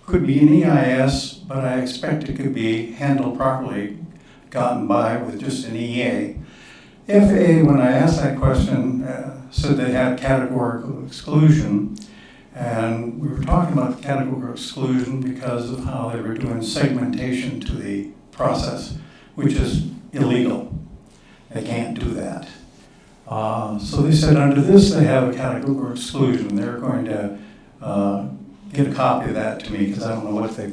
could be an EIS, but I expect it could be handled properly, gotten by with just an EA. FAA, when I asked that question, said they had categorical exclusion, and we were talking about the categorical exclusion because of how they were doing segmentation to the process, which is illegal. They can't do that. So they said under this they have a categorical exclusion. They're going to get a copy of that to me because I don't know what they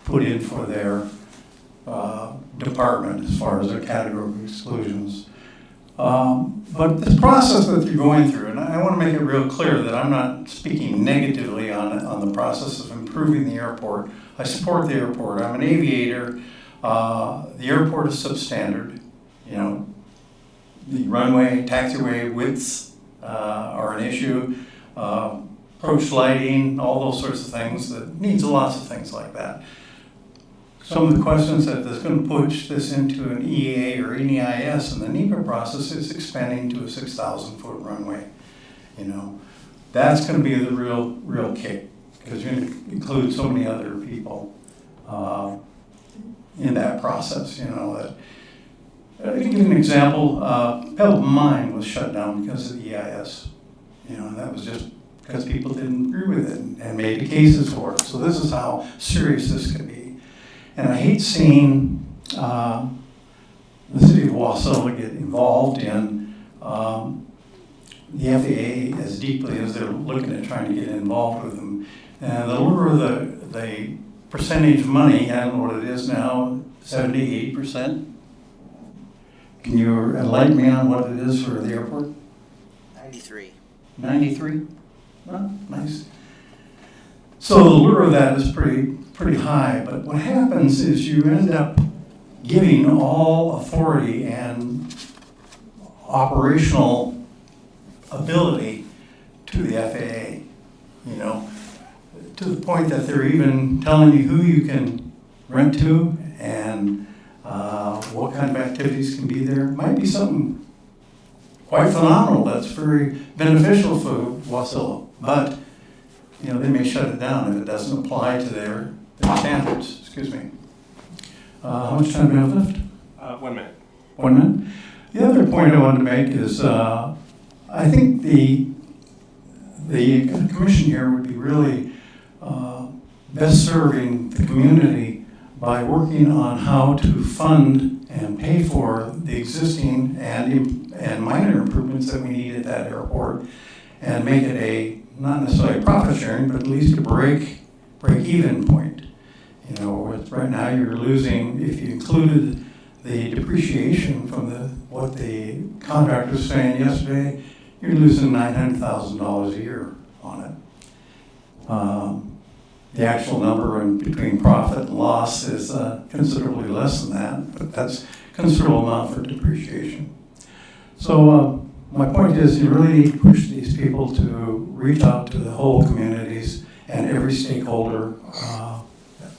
put in for their department as far as their categorical exclusions. But this process that you're going through, and I want to make it real clear that I'm not speaking negatively on the process of improving the airport. I support the airport. I'm an aviator. The airport is substandard. The runway, taxiway widths are an issue. Approach lighting, all those sorts of things that needs lots of things like that. Some of the questions that's going to push this into an EA or an EIS in the NEPA process is expanding to a 6,000-foot runway. That's going to be the real kick because you're going to include so many other people in that process. That. To give an example, Pebble Mine was shut down because of the EIS. And that was just because people didn't agree with it and made cases for it. So this is how serious this could be. And I hate seeing the city of Wasilla get involved in the FAA as deeply as they're looking at trying to get involved with them. And the lure of the percentage of money, I don't know what it is now, 70, 80%. Can you enlighten me on what it is for the airport? 93. 93? Well, nice. So the lure of that is pretty high, but what happens is you end up giving all authority and operational ability to the FAA, to the point that they're even telling you who you can rent to and what kind of activities can be there. Might be something quite phenomenal that's very beneficial for Wasilla, but they may shut it down if it doesn't apply to their standards. Excuse me. How much time do we have left? 1 minute. 1 minute. The other point I wanted to make is I think the commission here would be really best serving the community by working on how to fund and pay for the existing and minor improvements that we need at that airport and make it not necessarily profit sharing, but at least a break even point. Right now you're losing, if you included the depreciation from what the contractor was saying yesterday, you're losing $900,000 a year on it. The actual number in between profit and loss is considerably less than that, but that's a considerable amount for depreciation. So my point is you really need to push these people to reach out to the whole communities and every stakeholder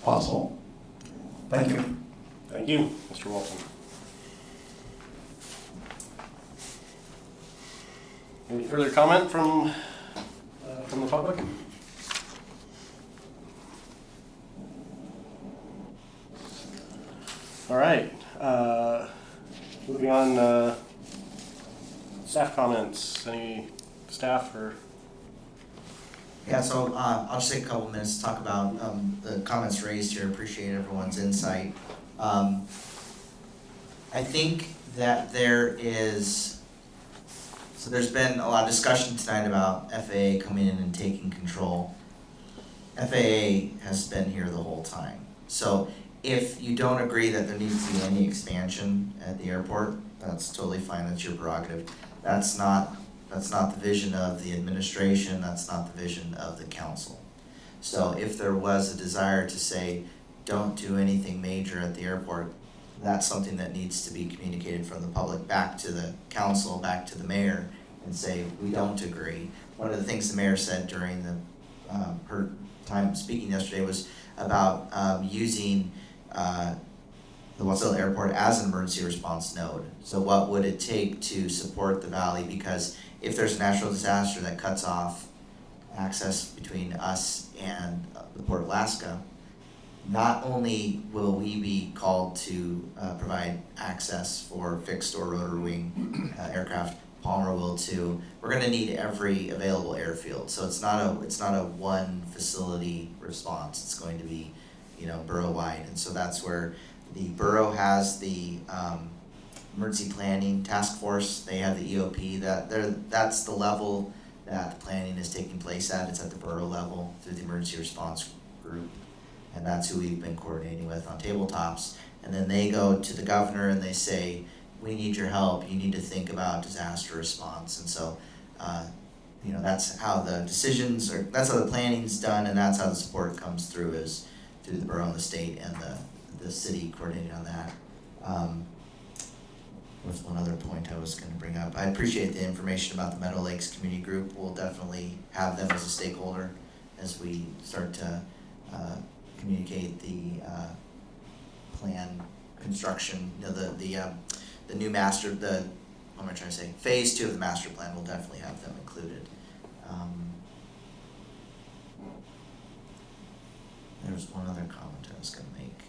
possible. Thank you. Thank you, Mr. Walton. Any further comment from the public? All right. Moving on. Staff comments, any staff or? Yeah, so I'll just take a couple minutes to talk about the comments raised here. Appreciate everyone's insight. I think that there's been a lot of discussion tonight about FAA coming in and taking control. FAA has been here the whole time. So if you don't agree that there needs to be any expansion at the airport, that's totally fine, that's your prerogative. That's not the vision of the administration, that's not the vision of the council. So if there was a desire to say, don't do anything major at the airport, that's something that needs to be communicated from the public back to the council, back to the mayor, and say, we don't agree. One of the things the mayor said during her time speaking yesterday was about using the Wasilla Airport as an emergency response node. So what would it take to support the valley? Because if there's a natural disaster that cuts off access between us and the Port of Alaska, not only will we be called to provide access for fixed or rotor wing aircraft, Palmer will too. We're going to need every available airfield. So it's not a one facility response. It's going to be, borough wide, and so that's where the borough has the emergency planning task force. They have the EOP. That's the level that the planning is taking place at. It's at the borough level through the emergency response group, and that's who we've been coordinating with on tabletops. And then they go to the governor and they say, we need your help. You need to think about disaster response. And so, that's how the decisions are. That's how the planning's done, and that's how the support comes through is through the borough and the state and the city coordinating on that. There's one other point I was going to bring up. I appreciate the information about the Meadow Lakes Community Group. We'll definitely have them as a stakeholder as we start to communicate the plan construction. The new master, what am I trying to say? Phase 2 of the master plan, we'll definitely have them included. There was one other comment I was going to make,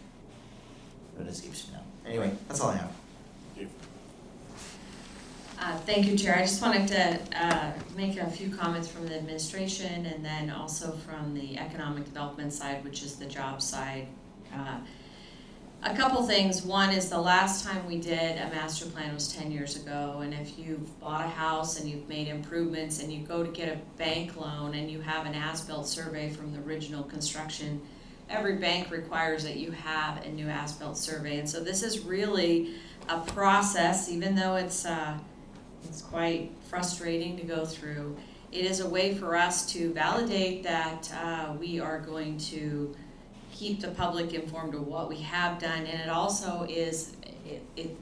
but it escapes me now. Anyway, that's all I have. Thank you, Chair. I just wanted to make a few comments from the administration and then also from the economic development side, which is the job side. A couple things. One is the last time we did a master plan was 10 years ago, and if you've bought a house and you've made improvements and you go to get a bank loan and you have an as-built survey from the original construction, every bank requires that you have a new as-built survey. And so this is really a process, even though it's quite frustrating to go through. It is a way for us to validate that we are going to keep the public informed of what we have done, and it also is it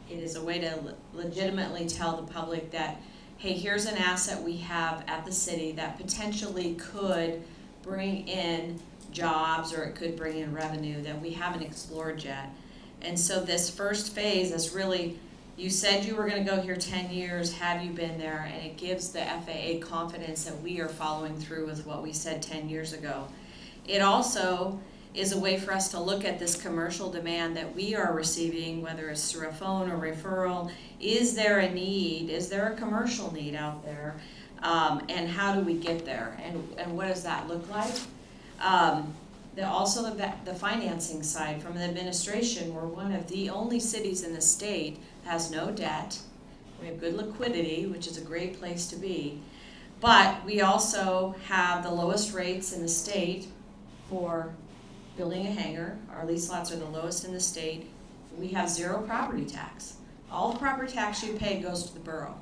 is a way to legitimately tell the public that, hey, here's an asset we have at the city that potentially could bring in jobs or it could bring in revenue that we haven't explored yet. And so this first phase is really, you said you were going to go here 10 years, have you been there? And it gives the FAA confidence that we are following through with what we said 10 years ago. It also is a way for us to look at this commercial demand that we are receiving, whether it's through a phone or referral. Is there a need? Is there a commercial need out there? And how do we get there? And what does that look like? Also the financing side from the administration, we're one of the only cities in the state that has no debt. We have good liquidity, which is a great place to be. But we also have the lowest rates in the state for building a hangar. Our lease lots are the lowest in the state. We have zero property tax. All the property tax you pay goes to the borough.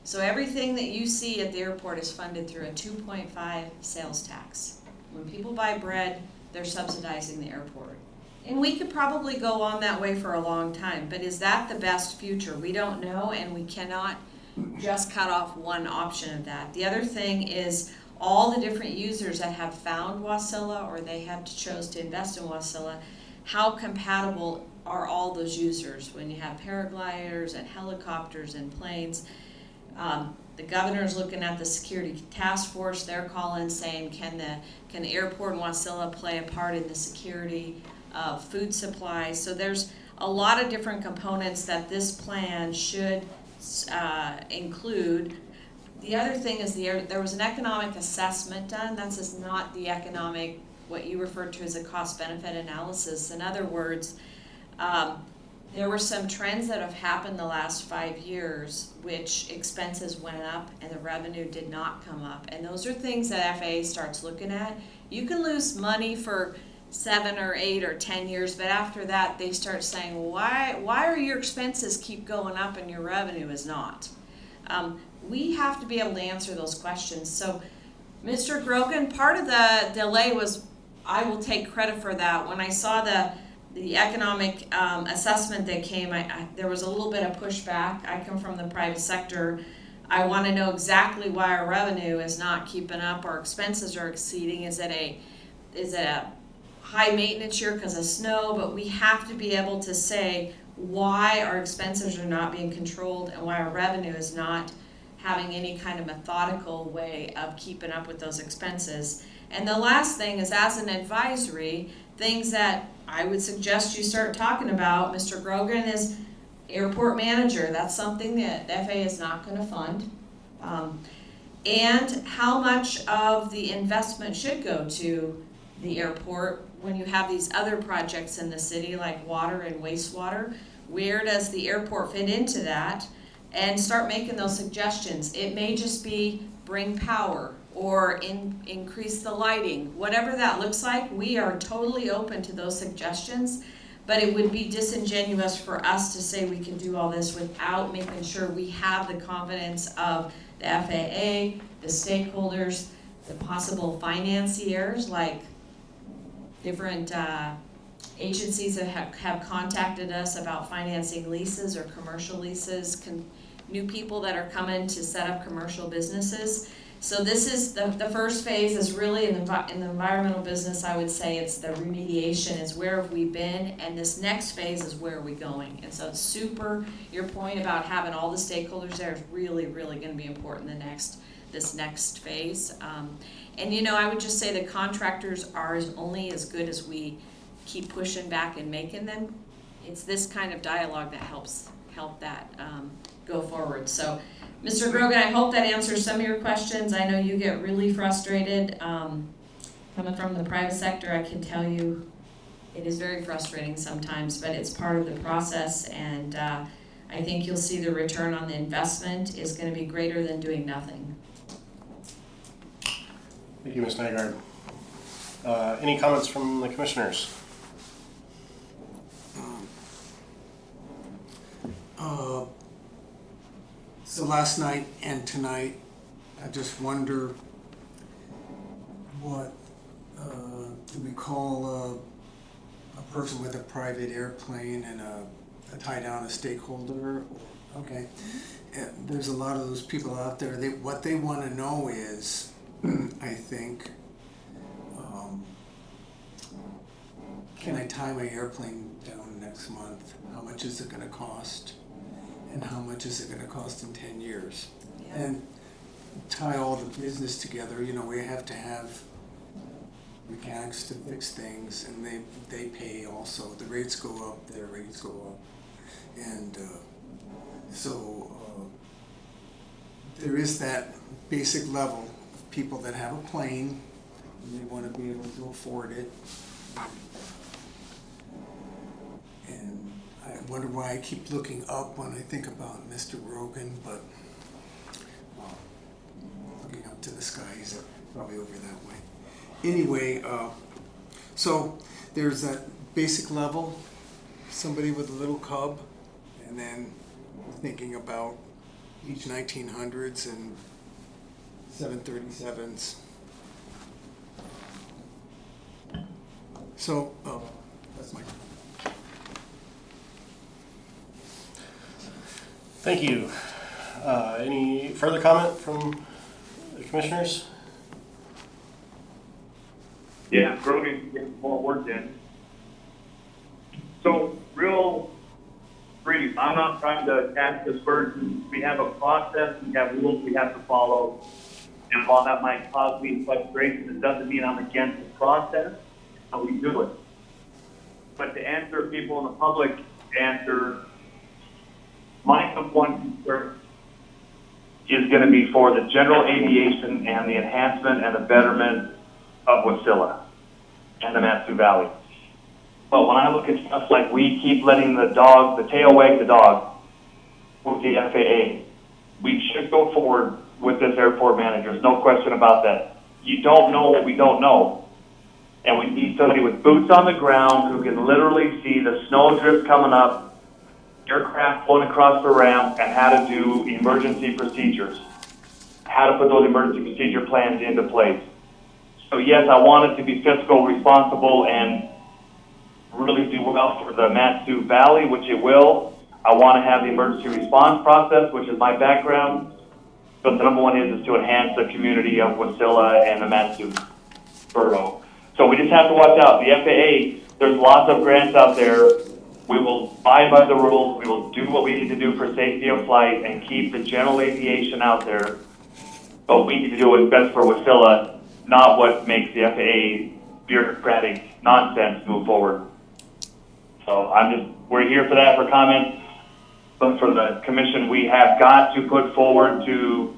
So everything that you see at the airport is funded through a 2.5 sales tax. When people buy bread, they're subsidizing the airport. And we could probably go on that way for a long time, but is that the best future? We don't know, and we cannot just cut off one option of that. The other thing is all the different users that have found Wasilla or they have chose to invest in Wasilla, how compatible are all those users when you have paragliders and helicopters and planes? The governor's looking at the security task force. They're calling saying, can the airport in Wasilla play a part in the security of food supplies? So there's a lot of different components that this plan should include. The other thing is there was an economic assessment done. That's just not the economic, what you referred to as a cost-benefit analysis. In other words, there were some trends that have happened the last 5 years, which expenses went up and the revenue did not come up. And those are things that FAA starts looking at. You can lose money for 7 or 8 or 10 years, but after that they start saying, why are your expenses keep going up and your revenue is not? We have to be able to answer those questions. So, Mr. Grogan, part of the delay was, I will take credit for that. When I saw the economic assessment that came, there was a little bit of pushback. I come from the private sector. I want to know exactly why our revenue is not keeping up, our expenses are exceeding. Is it a high maintenance year because of snow? But we have to be able to say why our expenses are not being controlled and why our revenue is not having any kind of methodical way of keeping up with those expenses. And the last thing is, as an advisory, things that I would suggest you start talking about, Mr. Grogan, is airport manager. That's something that the FAA is not going to fund. And how much of the investment should go to the airport when you have these other projects in the city like water and wastewater? Where does the airport fit into that? And start making those suggestions. It may just be bring power or increase the lighting. Whatever that looks like, we are totally open to those suggestions, but it would be disingenuous for us to say we can do all this without making sure we have the confidence of the FAA, the stakeholders, the possible financiers, like different agencies that have contacted us about financing leases or commercial leases, new people that are coming to set up commercial businesses. So this is the first phase is really in the environmental business. I would say it's the remediation, is where have we been, and this next phase is where are we going. And so it's super, your point about having all the stakeholders there is really, really going to be important this next phase. And you know, I would just say the contractors are only as good as we keep pushing back and making them. It's this kind of dialogue that helps that go forward. So, Mr. Grogan, I hope that answers some of your questions. I know you get really frustrated. Coming from the private sector, I can tell you it is very frustrating sometimes, but it's part of the process, and I think you'll see the return on the investment is going to be greater than doing nothing. Thank you, Ms. Nygard. Any comments from the commissioners? So last night and tonight, I just wonder what do we call a person with a private airplane and a tie down a stakeholder? Okay, there's a lot of those people out there. What they want to know is, I think, can I tie my airplane down next month? How much is it going to cost? And how much is it going to cost in 10 years? Yeah. And tie all the business together. You know, we have to have mechanics to fix things, and they pay also. The rates go up, their rates go up. And so there is that basic level of people that have a plane, and they want to be able to afford it. And I wonder why I keep looking up when I think about Mr. Grogan, but looking up to the sky, he's probably over that way. Anyway, so there's that basic level, somebody with a little cub, and then thinking about each 1900s and 737s. So, that's my comment. Thank you. Any further comment from the commissioners? Yeah, Grogan getting more work in. So, real brief, I'm not trying to cast aspersions. We have a process, we have rules we have to follow. And while that might cause me frustration, it doesn't mean I'm against the process, how we do it. But to answer people in the public, answer my number one concern is going to be for the general aviation and the enhancement and the betterment of Wasilla and the Matsu Valley. But when I look at stuff like we keep letting the tail wag the dog with the FAA, we should go forward with this airport manager. There's no question about that. You don't know what we don't know. And we need somebody with boots on the ground who can literally see the snowdrift coming up, aircraft flown across the ramp, and how to do emergency procedures, how to put those emergency procedure plans into place. So yes, I want it to be fiscal responsible and really do well for the Matsu Valley, which it will. I want to have the emergency response process, which is my background. But the number one is to enhance the community of Wasilla and the Matsu borough. So we just have to watch out. The FAA, there's lots of grants out there. We will abide by the rules. We will do what we need to do for safety of flight and keep the general aviation out there. But we need to do what's best for Wasilla, not what makes the FAA bureaucratic nonsense move forward. So we're here for that, for comments. But for the commission, we have got to put forward to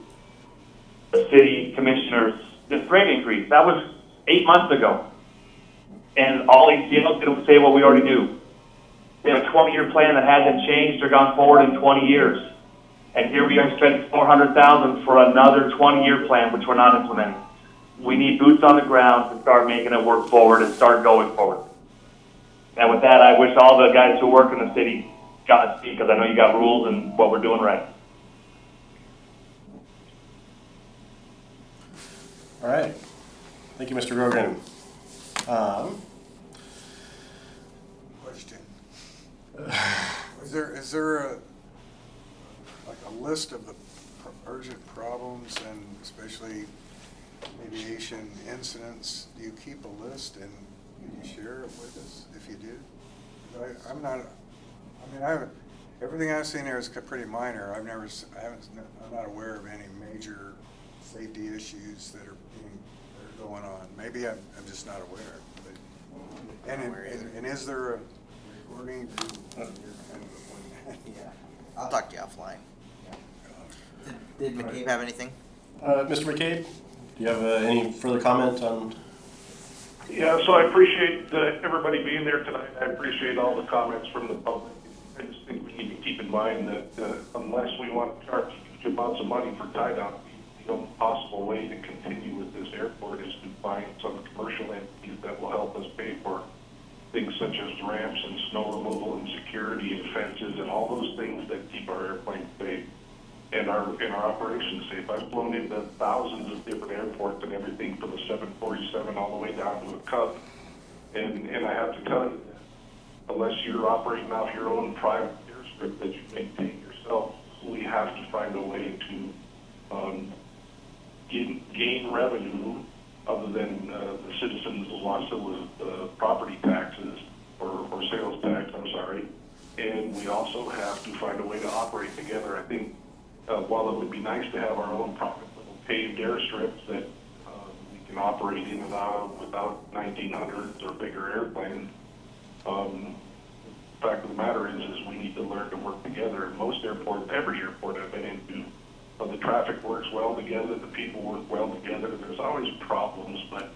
the city commissioners this rate increase. That was 8 months ago. And all ACLs did was say what we already knew. We have a 20-year plan that hasn't changed or gone forward in 20 years. And here we are spending $400,000 for another 20-year plan, which we're not implementing. We need boots on the ground to start making it work forward and start going forward. And with that, I wish all the guys who work in the city Godspeed, because I know you got rules and what we're doing right. All right. Thank you, Mr. Grogan. Question. Is there a list of the urgent problems and especially aviation incidents? Do you keep a list and can you share it with us if you do? I'm everything I've seen here is pretty minor. I'm not aware of any major safety issues that are going on. Maybe I'm just not aware. But, and is there a recording? Yeah, I'll talk to you offline. Did McCabe have anything? Mr. McCabe, do you have any further comment on? Yeah, so I appreciate everybody being there tonight. I appreciate all the comments from the public. I just think we need to keep in mind that unless we want to charge huge amounts of money for tie-down, the only possible way to continue with this airport is to find some commercial entities that will help us pay for things such as ramps and snow removal and security and fences and all those things that keep our airplanes safe and our operations safe. I've flown into thousands of different airports and everything from the 747 all the way down to a Cub. And I have to tell you, unless you're operating off your own private airstrip that you maintain yourself, we have to find a way to gain revenue other than the citizens of Wasilla's property taxes or sales tax, I'm sorry. And we also have to find a way to operate together. I think while it would be nice to have our own private little paved airstrips that we can operate in and out of without 1900s or bigger airplanes, the fact of the matter is we need to learn to work together. And most airports, every airport I've been into, the traffic works well together, the people work well together. There's always problems, but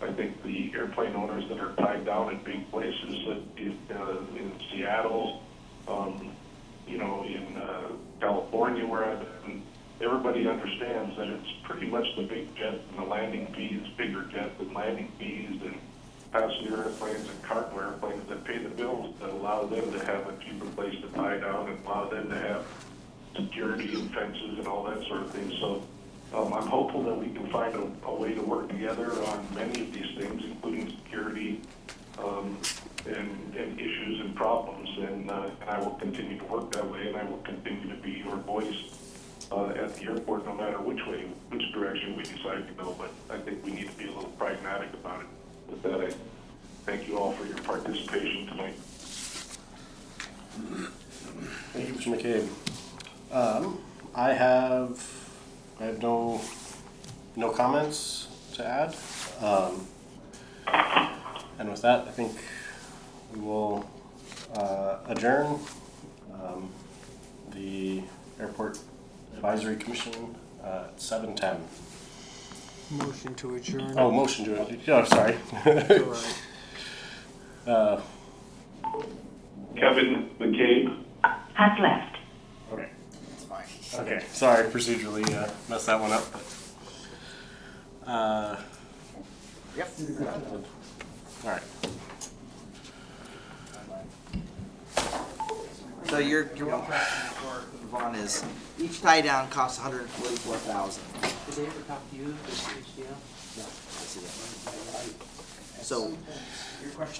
I think the airplane owners that are tied down in big places, in Seattle, in California where I've been, everybody understands that it's pretty much the big jets and the landing fees, bigger jets and landing fees and passenger airplanes and cargo airplanes that pay the bills that allow them to have a cheaper place to tie down and allow them to have security and fences and all that sort of thing. So I'm hopeful that we can find a way to work together on many of these things, including security and issues and problems. And I will continue to work that way, and I will continue to be your voice at the airport, no matter which direction we decide to go. But I think we need to be a little pragmatic about it. With that, I thank you all for your participation tonight. Thank you, Mr. McCabe. I have no comments to add. And with that, I think we will adjourn. the Airport Advisory Commission at 7:10. Motion to adjourn. Oh, motion to, oh, sorry. All right. Kevin McCabe. Has left. Okay. Okay, sorry, procedurally messed that one up. Yep. All right. So your one question before we move on is, each tie down costs $144,000. Did they ever talk to you, this HDL? No. I see that. So, your question